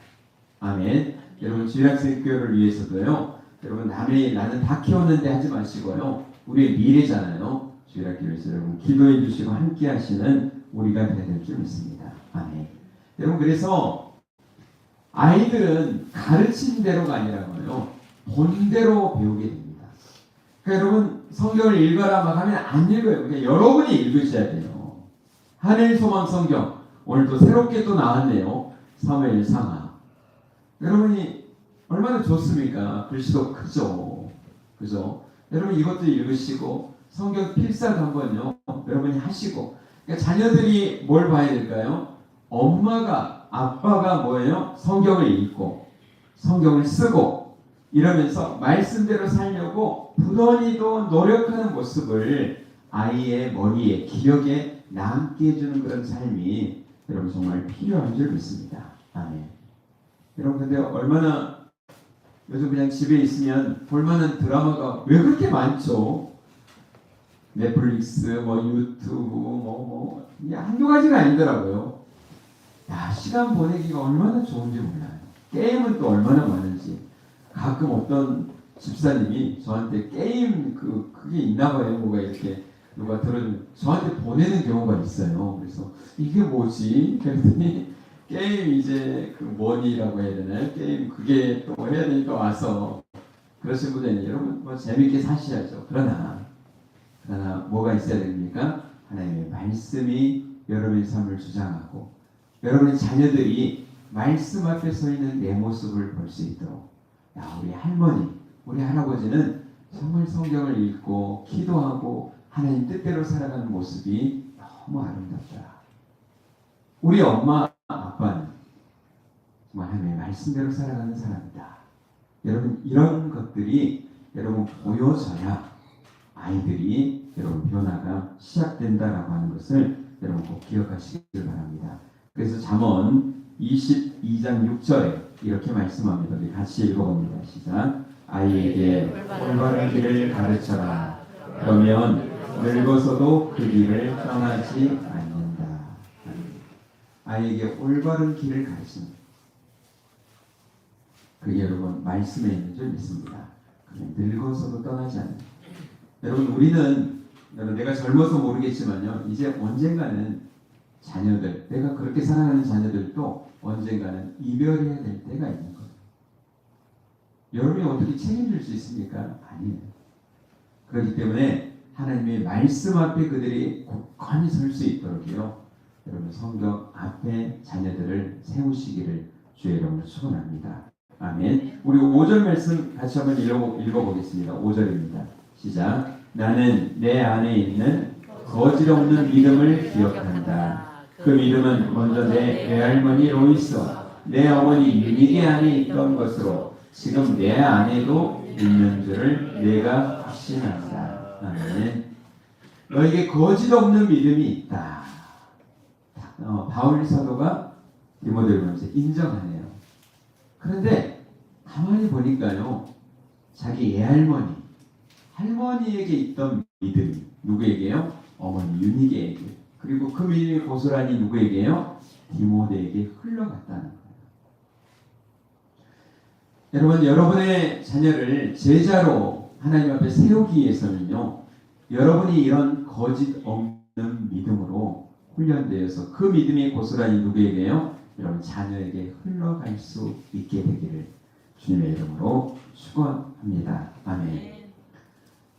아멘. 여러분 주일학생교회를 위해서도요. 여러분 나는 다 키웠는데 하지 마시고요. 우리의 미래잖아요. 주일학교에서 여러분 기도해 주시고 함께 하시는 우리가 되어야 될 줄 믿습니다. 아멘. 여러분 그래서 아이들은 가르친 대로가 아니라고요. 본대로 배우게 됩니다. 그러니까 여러분 성경을 읽어라 막 하면 안 읽어요. 그러니까 여러분이 읽으셔야 돼요. 하늘 소망 성경 오늘 또 새롭게 또 나왔네요. 사무엘 상하. 여러분이 얼마나 좋습니까? 글씨도 크죠. 그죠? 여러분 이것도 읽으시고 성경 필사도 한번요. 여러분이 하시고 그러니까 자녀들이 뭘 봐야 될까요? 엄마가 아빠가 뭐예요? 성경을 읽고 성경을 쓰고 이러면서 말씀대로 살려고 부단히도 노력하는 모습을 아이의 머리에 기억에 남게 해주는 그런 삶이 여러분 정말 필요한 줄 믿습니다. 아멘. 여러분 근데 얼마나 요즘 그냥 집에 있으면 볼만한 드라마가 왜 그렇게 많죠? 넷플릭스, 유튜브, 한두 가지가 아니더라고요. 야, 시간 보내기가 얼마나 좋은지 몰라요. 게임은 또 얼마나 많은지. 가끔 어떤 집사님이 저한테 게임 그게 있나 봐요. 뭐가 이렇게 누가 들어주면 저한테 보내는 경우가 있어요. 그래서 이게 뭐지? 그랬더니 게임 이제 뭐니라고 해야 되나요? 게임 그게 또 해야 되니까 와서 그러신 분들은 여러분 재밌게 사셔야죠. 그러나 뭐가 있어야 됩니까? 하나님의 말씀이 여러분의 삶을 주장하고 여러분의 자녀들이 말씀 앞에 서 있는 내 모습을 볼 수 있도록 우리 할머니, 우리 할아버지는 정말 성경을 읽고 기도하고 하나님 뜻대로 살아가는 모습이 너무 아름답다. 우리 엄마, 아빠는 정말 하나님의 말씀대로 살아가는 사람이다. 여러분 이런 것들이 여러분 보여져야 아이들이 여러분 변화가 시작된다라고 하는 것을 여러분 꼭 기억하시길 바랍니다. 그래서 잠언 22장 6절에 이렇게 말씀합니다. 우리 같이 읽어봅니다. 시작. 아이에게 올바른 길을 가르쳐라. 그러면 늙어서도 그 길을 떠나지 않는다. 아이에게 올바른 길을 가르치는 그게 여러분 말씀에 있는 줄 믿습니다. 그냥 늙어서도 떠나지 않는다. 여러분 우리는 내가 젊어서 모르겠지만요. 이제 언젠가는 자녀들, 내가 그렇게 사랑하는 자녀들도 언젠가는 이별해야 될 때가 있는 거예요. 여러분이 어떻게 책임질 수 있습니까? 아니에요. 그렇기 때문에 하나님의 말씀 앞에 그들이 굳건히 설 수 있도록요. 여러분 성경 앞에 자녀들을 세우시기를 주의 이름으로 축원합니다. 아멘. 우리 5절 말씀 같이 한번 읽어보겠습니다. 5절입니다. 시작. 나는 내 안에 있는 거짓 없는 믿음을 기억한다. 그 믿음은 먼저 내 외할머니 로이스와 내 어머니 유니게 안에 있던 것으로 지금 내 안에도 있는 줄을 내가 확신한다. 아멘. 너에게 거짓 없는 믿음이 있다. 바울 사도가 디모데후서 인정하네요. 그런데 가만히 보니까요, 자기 할머니에게 있던 믿음이 누구에게요? 어머니 유니게에게. 그리고 그 믿음이 고스란히 누구에게요? 디모데에게 흘러갔다는 거예요. 여러분, 여러분의 자녀를 제자로 하나님 앞에 세우기 위해서는요, 여러분이 이런 거짓 없는 믿음으로 훈련되어서 그 믿음이 고스란히 누구에게요? 여러분 자녀에게 흘러갈 수 있게 되기를 주님의 이름으로 축원합니다. 아멘.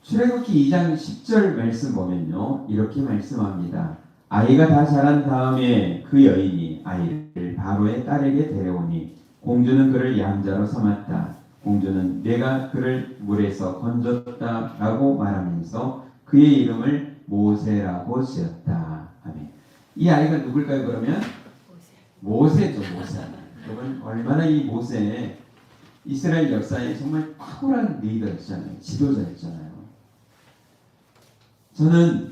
출애굽기 2장 10절 말씀 보면요, 이렇게 말씀합니다. 아이가 다 자란 다음에 그 여인이 아이를 바로의 딸에게 데려오니 공주는 그를 양자로 삼았다. 공주는 내가 그를 물에서 건졌다라고 말하면서 그의 이름을 모세라고 지었다. 아멘. 이 아이가 누굴까요? 그러면 모세죠. 모세. 여러분 얼마나 이 모세 이스라엘 역사에 정말 탁월한 리더였잖아요. 지도자였잖아요. 저는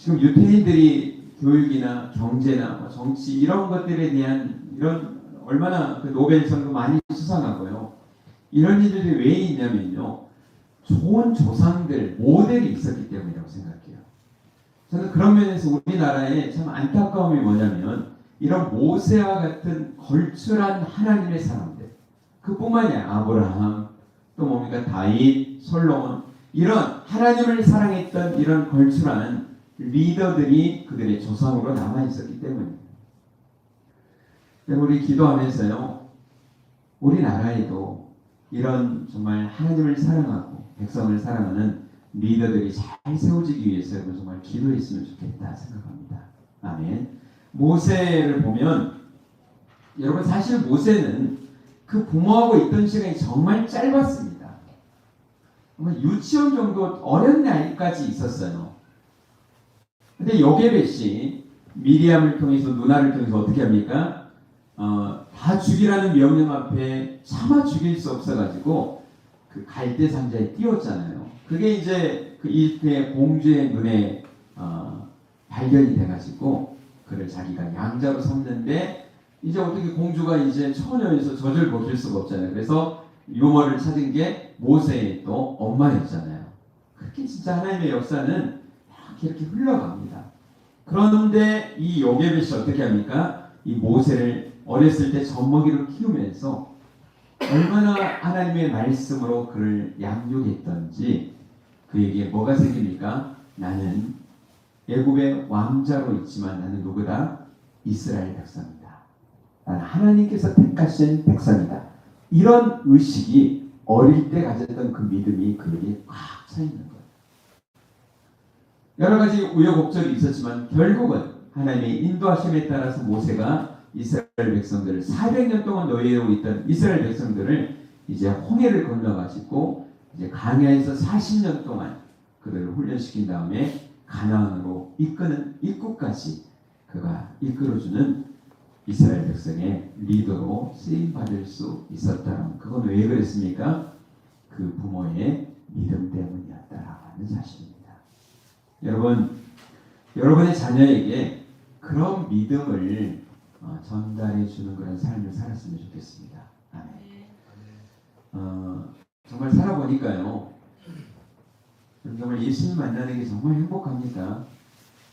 지금 유태인들이 교육이나 경제나 뭐 정치 이런 것들에 대한 이런 얼마나 그 노벨상도 많이 수상하고요. 이런 일들이 왜 있냐면요. 좋은 조상들, 모델이 있었기 때문이라고 생각해요. 저는 그런 면에서 우리나라에 참 안타까움이 뭐냐면 이런 모세와 같은 걸출한 하나님의 사람들, 그뿐만이 아니라 아브라함, 또 뭡니까 다윗, 솔로몬, 이런 하나님을 사랑했던 이런 걸출한 리더들이 그들의 조상으로 남아 있었기 때문입니다. 우리 기도하면서요, 우리나라에도 이런 정말 하나님을 사랑하고 백성을 사랑하는 리더들이 잘 세워지기 위해서 여러분 정말 기도했으면 좋겠다 생각합니다. 아멘. 모세를 보면 여러분 사실 모세는 그 부모하고 있던 시간이 정말 짧았습니다. 정말 유치원 정도 어린 나이까지 있었어요. 근데 요게벳이 미리암을 통해서 누나를 통해서 어떻게 합니까? 다 죽이라는 명령 앞에 차마 죽일 수 없어가지고 그 갈대 상자에 띄웠잖아요. 그게 이제 그 이집트의 공주의 눈에 발견이 돼가지고 그를 자기가 양자로 삼는데 이제 어떻게 공주가 이제 처녀에서 젖을 벗길 수가 없잖아요. 그래서 유머를 찾은 게 모세의 또 엄마였잖아요. 그렇게 진짜 하나님의 역사는 이렇게 흘러갑니다. 그런데 이 요게벳이 어떻게 합니까? 이 모세를 어렸을 때 젖먹이로 키우면서 얼마나 하나님의 말씀으로 그를 양육했던지 그에게 뭐가 생깁니까? 나는 애굽의 왕자로 있지만 나는 누구다? 이스라엘 백성이다. 나는 하나님께서 택하신 백성이다. 이런 의식이 어릴 때 가졌던 그 믿음이 그에게 꽉 차 있는 거예요. 여러 가지 우여곡절이 있었지만 결국은 하나님의 인도하심에 따라서 모세가 이스라엘 백성들을 400년 동안 노예하고 있던 이스라엘 백성들을 이제 홍해를 건너가지고 이제 광야에서 40년 동안 그들을 훈련시킨 다음에 가나안으로 이끄는 입구까지 그가 이끌어주는 이스라엘 백성의 리더로 쓰임 받을 수 있었다는 그건 왜 그랬습니까? 그 부모의 믿음 때문이었다라는 사실입니다. 여러분, 여러분의 자녀에게 그런 믿음을 전달해 주는 그런 삶을 살았으면 좋겠습니다. 아멘. 정말 살아보니까요. 정말 예수님 만나는 게 정말 행복합니까?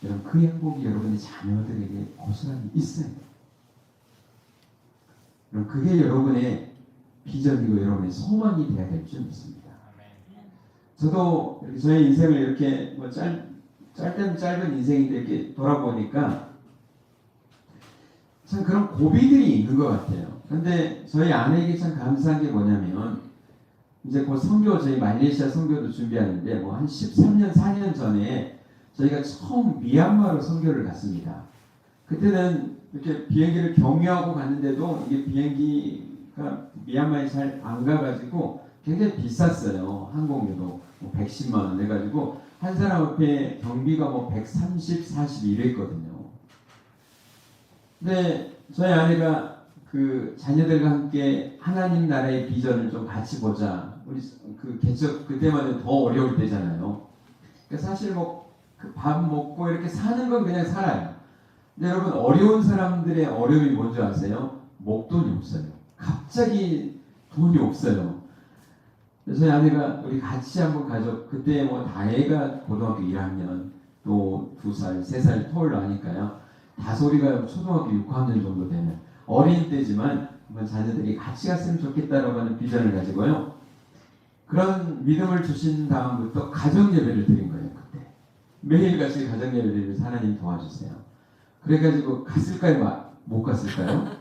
여러분 그 행복이 여러분의 자녀들에게 고스란히 있어요. 그럼 그게 여러분의 비전이고 여러분의 소망이 되어야 될 줄 믿습니다. 저도 이렇게 저의 인생을 이렇게 뭐 짧다면 짧은 인생인데 이렇게 돌아보니까 참 그런 고비들이 있는 것 같아요. 그런데 저희 아내에게 참 감사한 게 뭐냐면 이제 곧 선교 저희 말레이시아 선교도 준비하는데 뭐 한 13년 4년 전에 저희가 처음 미얀마로 선교를 갔습니다. 그때는 이렇게 비행기를 경유하고 갔는데도 이게 비행기가 미얀마에 잘 안 가가지고 굉장히 비쌌어요. 항공료도 뭐 110만 원 해가지고 한 사람 앞에 경비가 뭐 130, 40 이랬거든요. 근데 저희 아내가 그 자녀들과 함께 하나님 나라의 비전을 좀 같이 보자. 우리 그 개척 그때만 해도 더 어려울 때잖아요. 그러니까 사실 뭐 그 밥 먹고 이렇게 사는 건 그냥 살아요. 근데 여러분 어려운 사람들의 어려움이 뭔지 아세요? 목돈이 없어요. 갑자기 돈이 없어요. 그래서 저희 아내가 우리 같이 한번 가족 그때 뭐 다혜가 고등학교 1학년 또 2살, 3살 터울로 하니까요. 다솔이가 초등학교 6학년 정도 되는 어린 때지만 한번 자녀들이 같이 갔으면 좋겠다라고 하는 비전을 가지고요. 그런 믿음을 주신 다음부터 가정 예배를 드린 거예요. 그때 매일같이 가정 예배 드리면서 하나님 도와주세요. 그래가지고 갔을까요? 못 갔을까요?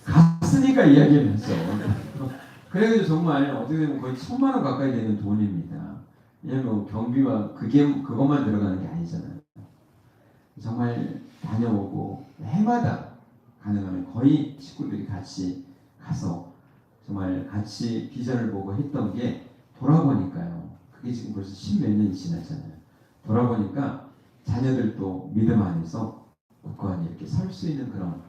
갔으니까 이야기하면서 그래가지고 정말 어떻게 보면 거의 1,000만 원 가까이 되는 돈입니다. 왜냐면 경비와 그것만 들어가는 게 아니잖아요. 정말 다녀오고 해마다 가능하면 거의 식구들이 같이 가서 정말 같이 비전을 보고 했던 게 돌아보니까요. 그게 지금 벌써 10몇 년이 지났잖아요. 돌아보니까 자녀들도 믿음 안에서 굳건히 이렇게 설 수 있는 그런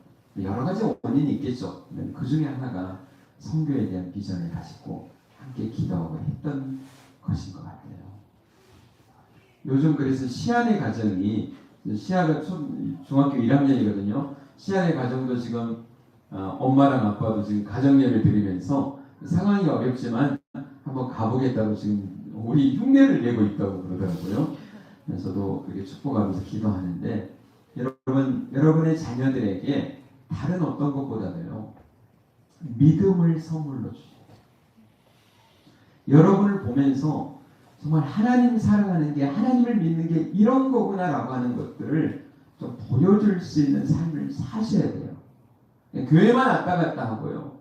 여러 가지 원인이 있겠죠. 그 중에 하나가 선교에 대한 비전을 가지고 함께 기도하고 했던 것인 것 같아요. 요즘 그래서 시안의 가정이 시아가 중학교 1학년이거든요. 시안의 가정도 지금 엄마랑 아빠도 지금 가정예배 드리면서 상황이 어렵지만 한번 가보겠다고 지금 우리 흉내를 내고 있다고 그러더라고요. 저도 그렇게 축복하면서 기도하는데 여러분의 자녀들에게 다른 어떤 것보다도요 믿음을 선물로 주세요. 여러분을 보면서 정말 하나님 사랑하는 게 하나님을 믿는 게 이런 거구나라고 하는 것들을 좀 보여줄 수 있는 삶을 사셔야 돼요. 교회만 왔다 갔다 하고요.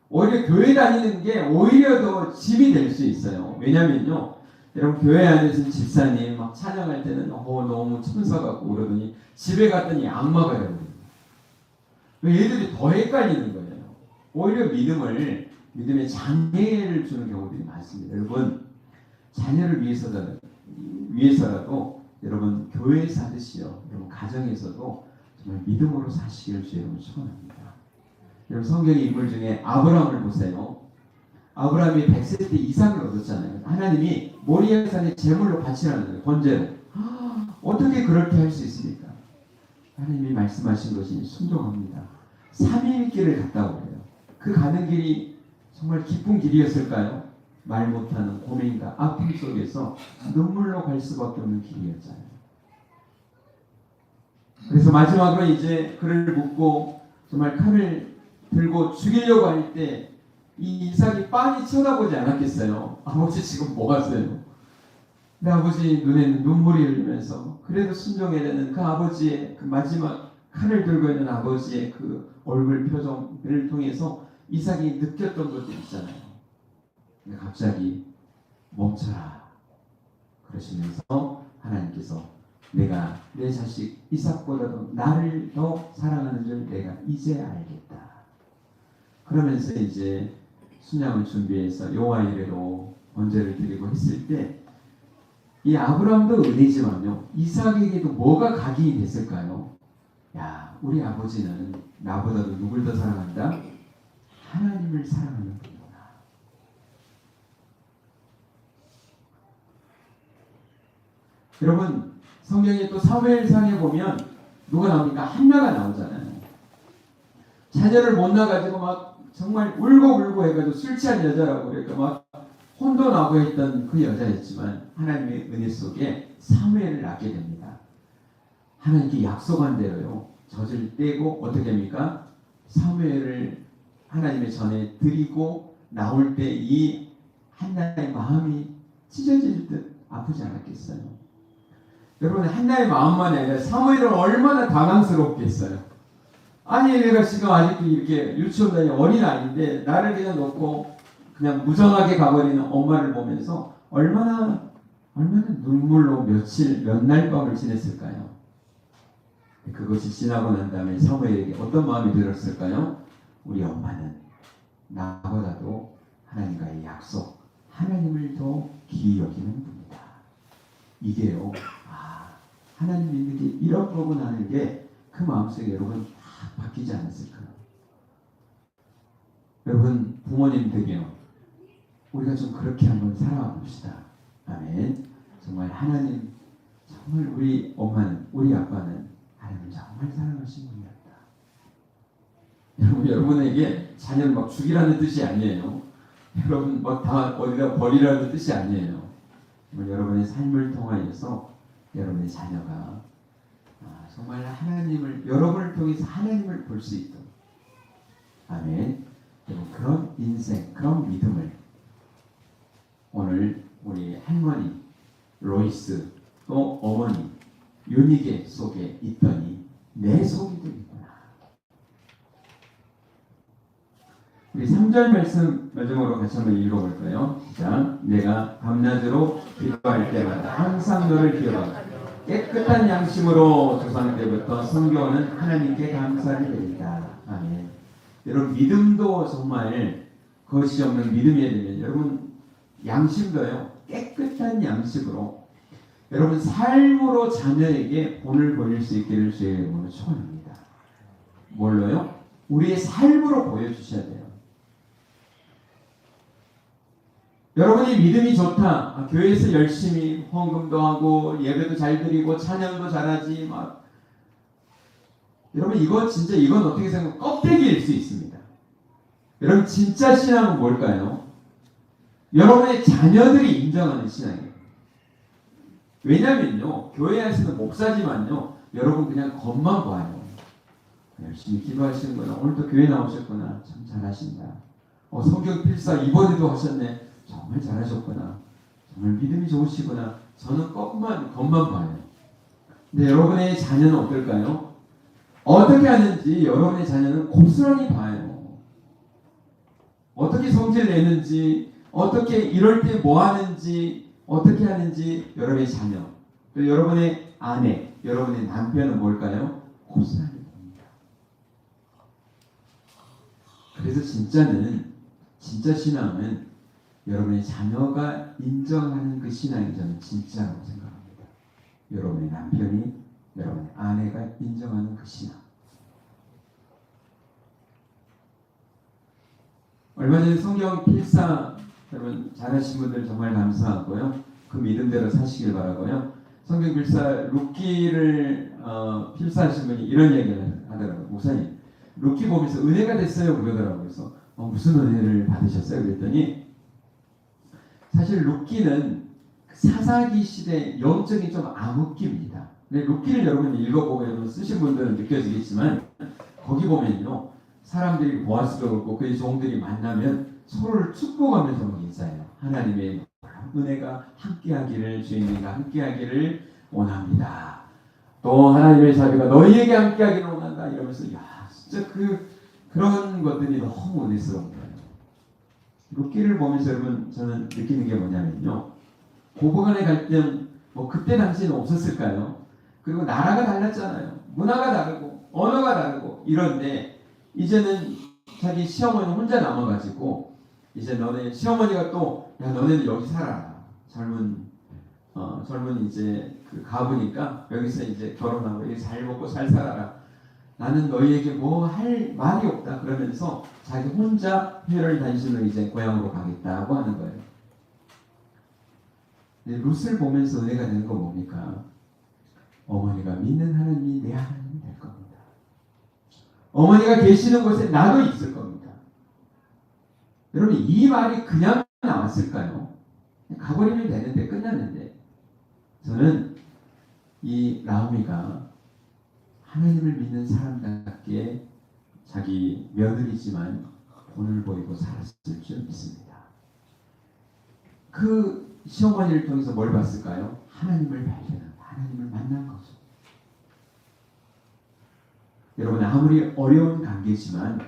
오히려 교회 다니는 게 오히려 더 짐이 될 수 있어요. 왜냐면요. 여러분 교회 안에서 집사님 막 찬양할 때는 너무 천사 같고 그러더니 집에 갔더니 악마가 되거든요. 얘들이 더 헷갈리는 거예요. 오히려 믿음의 장애를 주는 경우들이 많습니다. 여러분 자녀를 위해서라도 여러분 교회에 사듯이요. 여러분 가정에서도 정말 믿음으로 사시기를 주의 이름으로 축원합니다. 여러분 성경의 인물 중에 아브라함을 보세요. 아브라함이 100세 때 이삭을 얻었잖아요. 하나님이 모리아 산에 제물로 바치라는 거예요. 번제로. 어떻게 그렇게 할 수 있습니까? 하나님이 말씀하신 것이 순종합니다. 3일 길을 갔다고 그래요. 그 가는 길이 정말 기쁜 길이었을까요? 말 못하는 고민과 아픔 속에서 눈물로 갈 수밖에 없는 길이었잖아요. 그래서 마지막으로 이제 그를 묶고 정말 칼을 들고 죽이려고 할 때 이 이삭이 빤히 쳐다보지 않았겠어요? 아버지 지금 뭐 하세요? 내 아버지 눈에는 눈물이 흘리면서 그래도 순종해야 되는 그 아버지의 그 마지막 칼을 들고 있는 아버지의 그 얼굴 표정을 통해서 이삭이 느꼈던 것들 있잖아요. 근데 갑자기 멈춰라 그러시면서 하나님께서 내가 내 자식 이삭보다도 나를 더 사랑하는 줄 내가 이제 알겠다. 그러면서 이제 순양을 준비해서 여호와 이레로 번제를 드리고 했을 때 이 아브라함도 은혜지만요 이삭에게도 뭐가 각인이 됐을까요? 야, 우리 아버지는 나보다도 누굴 더 사랑한다? 하나님을 사랑하는 분이구나. 여러분 성경에 또 사무엘상에 보면 누가 나옵니까? 한나가 나오잖아요. 자녀를 못 낳아가지고 막 정말 울고 해가지고 술 취한 여자라고 그러니까 막 혼도 나고 있던 그 여자였지만 하나님의 은혜 속에 사무엘을 낳게 됩니다. 하나님께 약속한 대로요. 젖을 떼고 어떻게 합니까? 사무엘을 하나님의 전에 드리고 나올 때 이 한나의 마음이 찢어질 듯 아프지 않았겠어요? 여러분 한나의 마음만이 아니라 사무엘은 얼마나 당황스럽겠어요. 아니 내가 지금 아직도 이렇게 유치원 다니는 어린아이인데 나를 그냥 놓고 그냥 무정하게 가버리는 엄마를 보면서 얼마나 눈물로 몇 날 밤을 지냈을까요? 그것이 지나고 난 다음에 사무엘에게 어떤 마음이 들었을까요? 우리 엄마는 나보다도 하나님과의 약속, 하나님을 더 귀히 여기는 분이다. 이게요. 하나님 믿는 게 이런 거구나 하는 게 그 마음속에 여러분 다 바뀌지 않았을까요? 여러분 부모님들이요. 우리가 좀 그렇게 한번 살아와 봅시다. 아멘. 정말 하나님, 정말 우리 엄마는, 우리 아빠는 하나님을 정말 사랑하신 분이었다. 여러분에게 자녀를 막 죽이라는 뜻이 아니에요. 여러분 막 다 어디다 버리라는 뜻이 아니에요. 여러분의 삶을 통하여서 여러분의 자녀가 정말 하나님을 여러분을 통해서 하나님을 볼 수 있도록 아멘. 그런 인생, 그런 믿음을 오늘 우리 할머니 로이스 또 어머니 윤희계 속에 있더니 내 속에도 있구나. 우리 3절 말씀 마지막으로 같이 한번 읽어볼까요? 자, 내가 밤낮으로 기도할 때마다 항상 너를 기억하고 깨끗한 양심으로 조상 때부터 섬겨오는 하나님께 감사를 드린다. 아멘. 여러분 믿음도 정말 것이 없는 믿음이어야 되면 여러분 양심도요 깨끗한 양심으로 여러분 삶으로 자녀에게 본을 보일 수 있기를 주의 이름으로 축원합니다. 뭘로요? 우리의 삶으로 보여주셔야 돼요. 여러분이 믿음이 좋다. 교회에서 열심히 헌금도 하고 예배도 잘 드리고 찬양도 잘하지. 여러분 이건 어떻게 생각하면 껍데기일 수 있습니다. 여러분 진짜 신앙은 뭘까요? 여러분의 자녀들이 인정하는 신앙이에요. 왜냐면요, 교회 안에서는 목사지만요, 여러분 그냥 겉만 봐요. 열심히 기도하시는구나. 오늘도 교회 나오셨구나. 참 잘하신다. 성경 필사 이번에도 하셨네. 정말 잘하셨구나. 정말 믿음이 좋으시구나. 저는 겉만 봐요. 근데 여러분의 자녀는 어떨까요? 어떻게 하는지 여러분의 자녀는 고스란히 봐요. 어떻게 성질 내는지, 어떻게 이럴 때 뭐 하는지, 어떻게 하는지 여러분의 자녀, 또 여러분의 아내, 여러분의 남편은 뭘까요? 고스란히 봅니다. 그래서 진짜 신앙은 여러분의 자녀가 인정하는 그 신앙이 저는 진짜라고 생각합니다. 여러분의 남편이, 여러분의 아내가 인정하는 그 신앙. 얼마 전에 성경 필사, 여러분 잘하신 분들 정말 감사하고요. 그 믿음대로 사시길 바라고요. 성경 필사 룻기를 필사하신 분이 이런 얘기를 하더라고요. 목사님, 룻기 보면서 은혜가 됐어요 그러더라고요. 그래서 무슨 은혜를 받으셨어요? 그랬더니 사실 룻기는 사사기 시대 영적인 좀 암흑기입니다. 근데 룻기를 여러분 읽어보고 여러분 쓰신 분들은 느껴지겠지만 거기 보면요, 사람들이 보아스도 그렇고 그의 종들이 만나면 서로를 축복하면서 막 인사해요. 하나님의 은혜가 함께하기를, 주님과 함께하기를 원합니다. 또 하나님의 자비가 너희에게 함께하기를 원한다 이러면서 진짜 그런 것들이 너무 은혜스러운 거예요. 룻기를 보면서 여러분 저는 느끼는 게 뭐냐면요, 고부간의 갈등 그때 당시에는 없었을까요? 그리고 나라가 달랐잖아요. 문화가 다르고 언어가 다르고 이런데 이제는 자기 시어머니는 혼자 남아가지고 이제 너네 시어머니가 또 너네는 여기 살아라. 젊은 이제 그 가부니까 여기서 이제 결혼하고 여기 잘 먹고 잘 살아라. 나는 너희에게 뭐 할 말이 없다. 그러면서 자기 혼자 회를 단신으로 이제 고향으로 가겠다고 하는 거예요. 근데 룻을 보면서 은혜가 되는 건 뭡니까? 어머니가 믿는 하나님이 내 하나님이 될 겁니다. 어머니가 계시는 곳에 나도 있을 겁니다. 여러분 이 말이 그냥 나왔을까요? 가버리면 되는데, 끝났는데. 저는 이 나오미가 하나님을 믿는 사람답게 자기 며느리지만 돈을 보이고 살았을 줄 믿습니다. 그 시어머니를 통해서 뭘 봤을까요? 하나님을 발견한, 하나님을 만난 거죠. 여러분 아무리 어려운 관계지만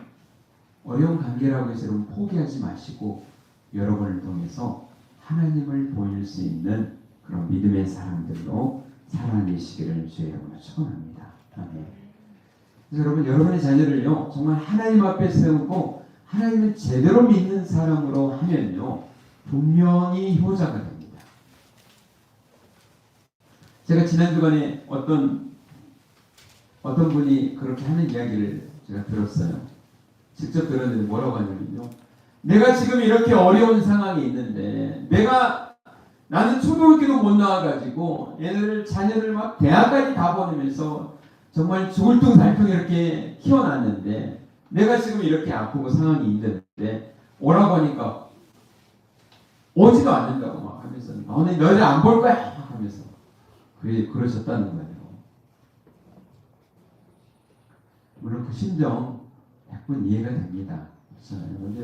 어려운 관계라고 해서 여러분 포기하지 마시고 여러분을 통해서 하나님을 보일 수 있는 그런 믿음의 사람들로 살아내시기를 주의 이름으로 축원합니다. 아멘. 그래서 여러분 여러분의 자녀를요 정말 하나님 앞에 세우고 하나님을 제대로 믿는 사람으로 하면요 분명히 효자가 됩니다. 제가 지난 주간에 어떤 분이 그렇게 하는 이야기를 제가 들었어요. 직접 들었는데 뭐라고 하냐면요, 내가 지금 이렇게 어려운 상황이 있는데 나는 초등학교도 못 나와가지고 자녀를 막 대학까지 다 보내면서 정말 죽을 둥 살 둥 이렇게 키워놨는데 내가 지금 이렇게 아프고 상황이 있는데 오라고 하니까 오지도 않는다고 막 하면서 너희들 안 볼 거야 하면서 그러셨다는 거예요. 물론 그 심정 100분 이해가 됩니다. 그렇잖아요. 근데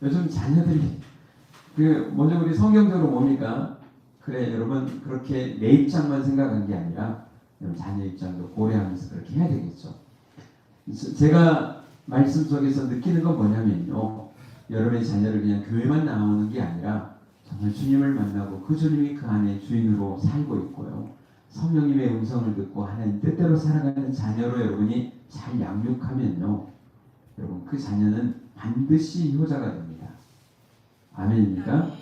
요즘 자녀들이 먼저 우리 성경적으로 뭡니까? 그래 여러분 그렇게 내 입장만 생각한 게 아니라 여러분 자녀 입장도 고려하면서 그렇게 해야 되겠죠. 제가 말씀 속에서 느끼는 건 뭐냐면요, 여러분의 자녀를 그냥 교회만 나오는 게 아니라 정말 주님을 만나고 그 주님이 그 안에 주인으로 살고 있고요, 성령님의 음성을 듣고 하나님 뜻대로 살아가는 자녀로 여러분이 잘 양육하면요 여러분 그 자녀는 반드시 효자가 됩니다. 아멘입니까?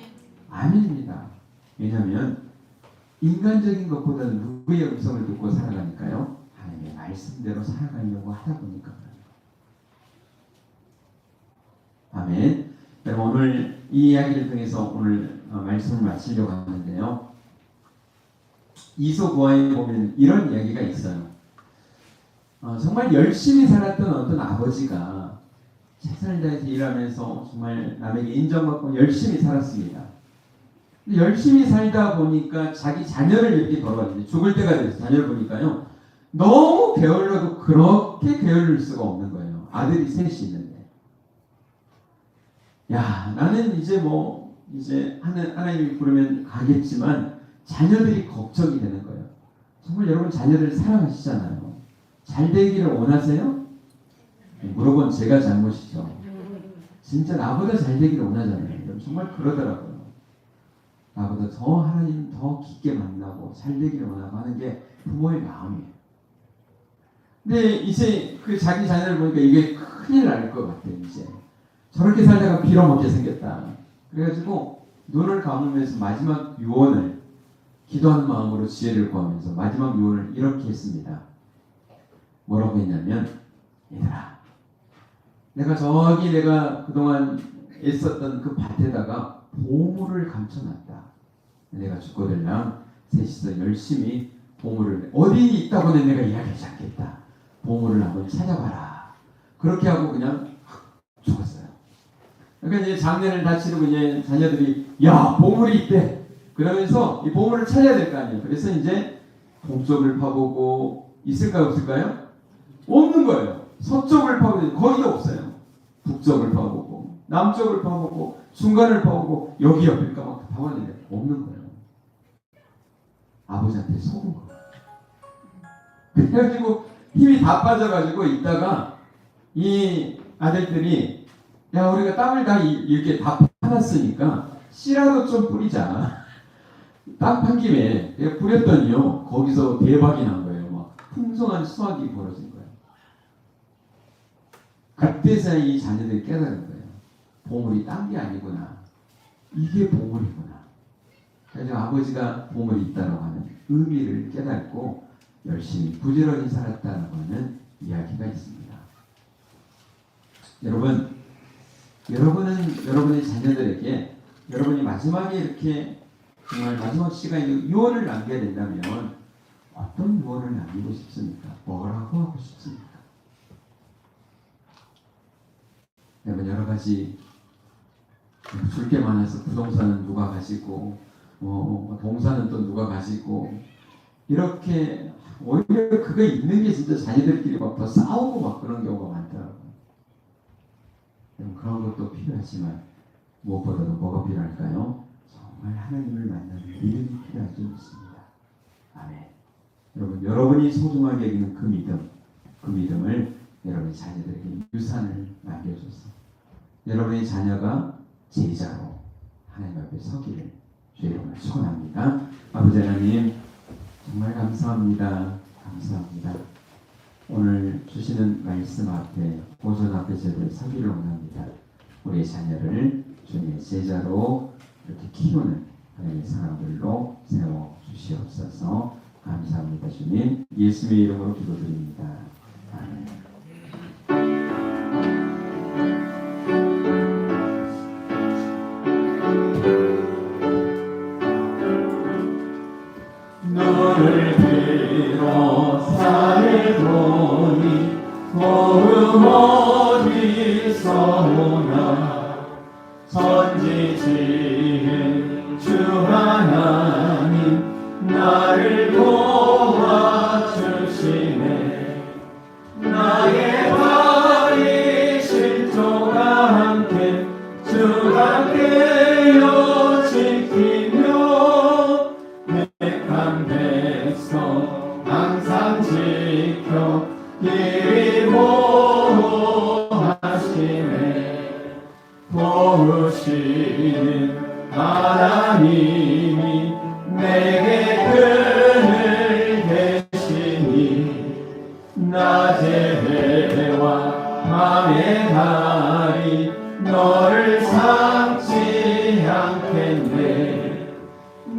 아멘입니다. 왜냐하면 인간적인 것보다는 누구의 음성을 듣고 살아가니까요, 하나님의 말씀대로 살아가려고 하다 보니까 그래요. 아멘. 여러분 오늘 이 이야기를 통해서 오늘 말씀을 마치려고 하는데요. 이솝우화에 보면 이런 이야기가 있어요. 정말 열심히 살았던 어떤 아버지가 최선을 다해서 일하면서 정말 남에게 인정받고 열심히 살았습니다. 근데 열심히 살다 보니까 자기 자녀를 이렇게 돌아왔는데 죽을 때가 돼서 자녀를 보니까요. 너무 게을러도 그렇게 게을릴 수가 없는 거예요. 아들이 셋이 있는데. 야, 나는 이제 이제 하나님이 부르면 가겠지만 자녀들이 걱정이 되는 거예요. 정말 여러분 자녀들 사랑하시잖아요. 잘 되기를 원하세요? 물어본 제가 잘못이죠. 진짜 나보다 잘 되기를 원하잖아요. 여러분 정말 그러더라고요. 나보다 더 하나님 더 깊게 만나고 잘 되기를 원하고 하는 게 부모의 마음이에요. 근데 이제 그 자기 자녀를 보니까 이게 큰일 날 것 같아요. 이제 저렇게 살다가 빌어먹게 생겼다. 그래가지고 눈을 감으면서 마지막 유언을 기도하는 마음으로 지혜를 구하면서 마지막 유언을 이렇게 했습니다. 뭐라고 했냐면, 얘들아, 내가 그동안 애썼던 그 밭에다가 보물을 감춰놨다. 내가 죽거들랑 셋이서 열심히 보물을 어디 있다고는 내가 이야기하지 않겠다. 보물을 한번 찾아봐라. 그렇게 하고 그냥 죽었어요. 그러니까 이제 장례를 다 치르고 이제 자녀들이 야 보물이 있대. 그러면서 이 보물을 찾아야 될 거 아니에요. 그래서 이제 동쪽을 파보고 있을까요 없을까요? 없는 거예요. 서쪽을 파보고 거기도 없어요. 북쪽을 파보고 남쪽을 파보고 중간을 파보고 여기 옆일까 막 파봤는데 없는 거예요. 아버지한테 속은 거예요. 그래가지고 힘이 다 빠져가지고 있다가 이 아들들이 야 우리가 땅을 다 이렇게 다 파놨으니까 씨라도 좀 뿌리자. 땅 판 김에 내가 뿌렸더니요 거기서 대박이 난 거예요. 막 풍성한 수확이 벌어진 거예요. 그때서야 이 자녀들이 깨달은 거예요. 보물이 딴 게 아니구나. 이게 보물이구나. 그래서 아버지가 보물이 있다고 하는 의미를 깨닫고 열심히 부지런히 살았다라고 하는 이야기가 있습니다. 여러분은 여러분의 자녀들에게 여러분이 마지막에 이렇게 정말 마지막 시간에 유언을 남겨야 된다면 어떤 유언을 남기고 싶습니까? 뭐라고 하고 싶습니까? 여러분 여러 가지 줄 게 많아서 부동산은 누가 가지고 동산은 또 누가 가지고 이렇게 오히려 그거 있는 게 진짜 자녀들끼리 막 더 싸우고 막 그런 경우가 많더라고요. 그런 것도 필요하지만 무엇보다도 뭐가 필요할까요? 정말 하나님을 만나는 믿음이 필요할 줄 믿습니다. 아멘. 여러분이 소중하게 여기는 그 믿음을 여러분의 자녀들에게 유산을 남겨줘서 여러분의 자녀가 제자로 하나님 앞에 서기를 주의 이름으로 축원합니다. 아버지 하나님 정말 감사합니다. 감사합니다. 오늘 주시는 말씀 앞에 보존 앞에 제대로 서기를 원합니다. 우리의 자녀를 주님의 제자로 이렇게 키우는 하나님의 사람들로 세워 주시옵소서. 감사합니다. 주님 예수님의 이름으로 기도드립니다. 아멘. 너를 빌어 살도니 도움 어디서 오나 선지지은 주 하나님 나를 도와주시네. 나의 발이 실족과 함께 주가 깨어 지키며 백한 백성 항상 지켜 길이 보호하시네. 도우시는 하나님이 내게 끈을 대시니 낮의 해와 밤의 달이 너를 삼지 않겠네.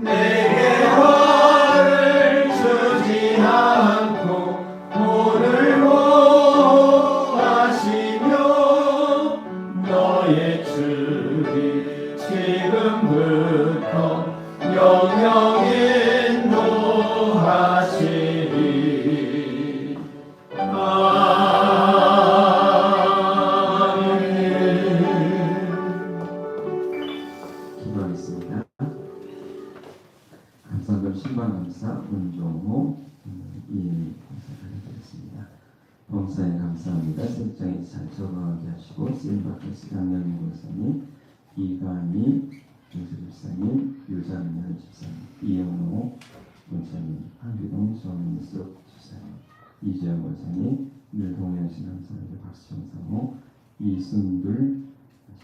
내게 화를 주지 않고 오늘 보호하시며 너의 주 감사합니다. 세장에 잘 적응하게 하시고 쓰임받겠습니다. 양념인 권사님, 이강희 윤수 집사님, 유장면 집사님, 이영호 권사님, 한규동 정민숙 집사님, 이재영 권사님, 밀동현 신앙사님, 박수정 사모, 이순들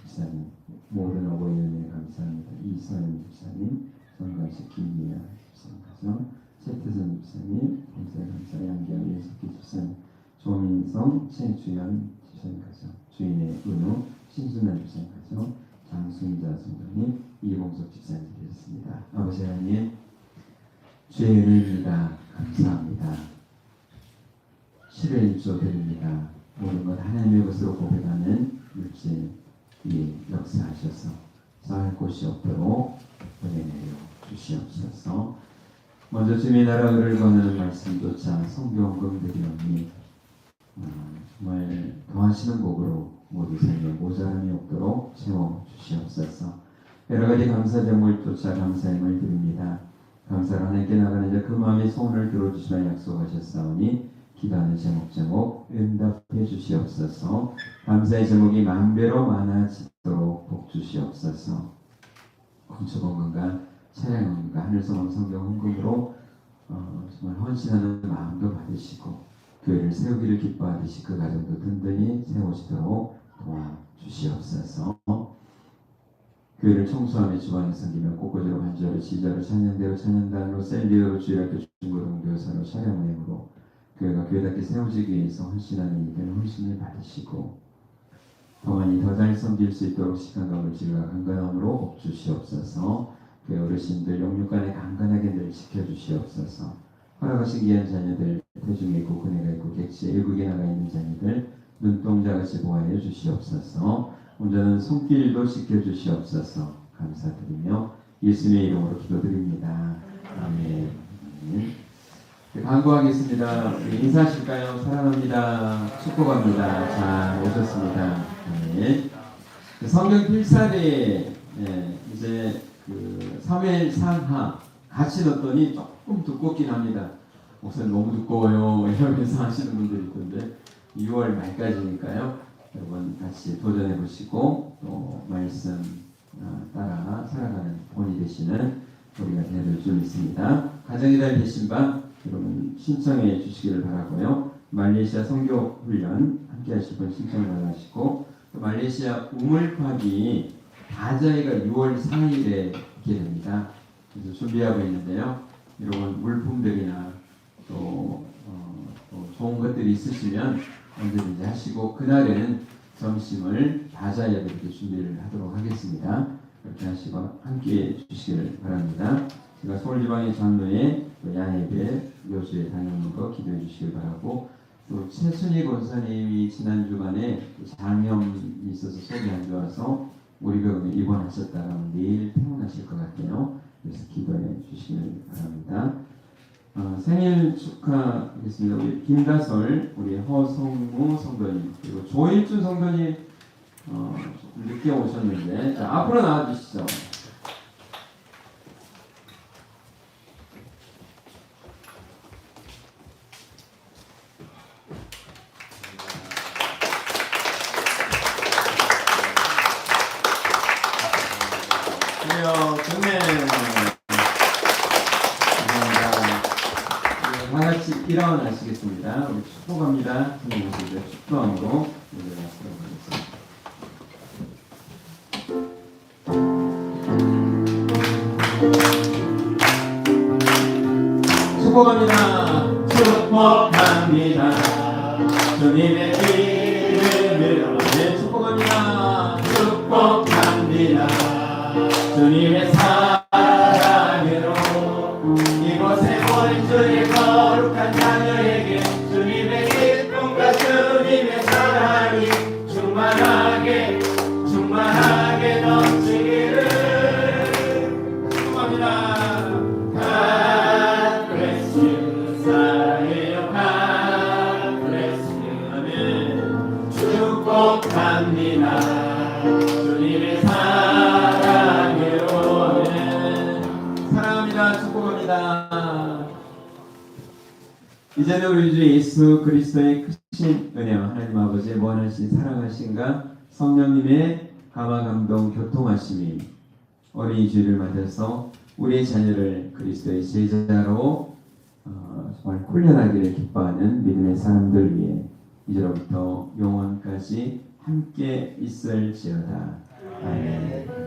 집사님, 모든 어버이 은혜 감사합니다. 이서연 집사님, 정관식 김미아 집사님 가정, 최태선 집사님, 봉사의 감사 양기영 예석기 집사님, 조민성, 최주연 집사님 가정, 주인의 은우, 신순환 집사님 가정, 장순자 성도님, 이봉석 집사님 드렸습니다. 아버지 하나님, 주의 은혜입니다. 감사합니다. 실을 인조드립니다. 모든 것 하나님의 것으로 고백하는 일주일 역사하셔서 쌓을 곳이 없도록 은혜 내려 주시옵소서. 먼저 주님의 나라 의를 거는 말씀조차 성경금들이오니 정말 더하시는 복으로 모두 삶에 모자람이 없도록 채워 주시옵소서. 여러 가지 감사 제목조차 감사함을 드립니다. 감사를 하나님께 나가는 자 그 마음의 소원을 들어주시라 약속하셨사오니 기도하는 제목 응답해 주시옵소서. 감사의 제목이 만배로 많아지도록 복 주시옵소서. 건축원금과 차량원금과 하늘소망 성경 헌금으로 정말 헌신하는 마음도 받으시고 교회를 세우기를 기뻐하듯이 그 가정도 든든히 세우시도록 도와주시옵소서. 교회를 청소하며 주방에 섬기며 꽃꽂이로 반주하러 지자로 찬양대로 찬양단으로 셀리더로 주일학교 중고등교사로 차량운행으로 교회가 교회답게 세워지기 위해서 헌신하는 이들 헌신을 받으시고 더 많이 더 잘 섬길 수 있도록 시간과 물질과 강건함으로 복 주시옵소서. 교회 어르신들 영육간에 강건하게 늘 지켜주시옵소서. 허락하신 귀한 자녀들 태중에 있고 근혜가 있고 객지에 외국에 나가 있는 자녀들 눈동자같이 보호하여 주시옵소서. 온전한 손길도 지켜주시옵소서. 감사드리며 예수님의 이름으로 기도드립니다. 아멘. 광고하겠습니다. 인사하실까요? 사랑합니다. 축복합니다. 자, 오셨습니다. 네. 성경 필사대에 이제 그 사무엘 상하 같이 넣었더니 조금 두껍긴 합니다. 목사님 너무 두꺼워요 이러면서 하시는 분들이 있던데 6월 말까지니까요. 여러분 같이 도전해 보시고 또 말씀 따라 살아가는 본이 되시는 우리가 될 줄 믿습니다. 가정의 달 되신방 여러분 신청해 주시기를 바라고요. 말레이시아 선교 훈련 함께 하실 분 신청을 하시고 또 말레이시아 우물파기 다자회가 6월 4일에 있게 됩니다. 그래서 준비하고 있는데요. 여러분 물품들이나 또 좋은 것들이 있으시면 언제든지 하시고 그날에는 점심을 다자회들께 준비를 하도록 하겠습니다. 그렇게 하시고 함께해 주시기를 바랍니다. 제가 서울지방의 장로에 야예배 요수에 다녀오는 거 기도해 주시길 바라고 또 최순희 권사님이 지난 주간에 장염이 있어서 속이 안 좋아서 우리 병원에 입원하셨다가 내일 퇴원하실 것 같아요. 그래서 기도해 주시길 바랍니다. 생일 축하하겠습니다. 우리 김다솔, 우리 허성무 성도님, 그리고 조일준 성도님 조금 늦게 오셨는데 자, 앞으로 나와주시죠. 좋네. 감사합니다. 다 같이 일어나시겠습니다. 우리 축복합니다. 주님의 축복함으로 일어나시도록 하겠습니다. 축복합니다. 축복합니다. 주님의 이름으로 네, 축복합니다. 축복합니다. 주님의 사랑으로 이곳에 모인 주의 거룩한 자녀에게 주님의 기쁨과 주님의 사랑이 충만하게 넘치기를 축복합니다. God bless you. 사랑해요. God bless you. 아멘. 축복합니다. 주님의 축복합니다. 이제는 우리 주 예수 그리스도의 신 은혜와 하나님 아버지의 무한하신 사랑하심과 성령님의 감화 감동 교통하심이 어린이 주일을 맞아서 우리의 자녀를 그리스도의 제자로 정말 훈련하기를 기뻐하는 믿음의 사람들 위해 이제로부터 영원까지 함께 있을지어다. 아멘.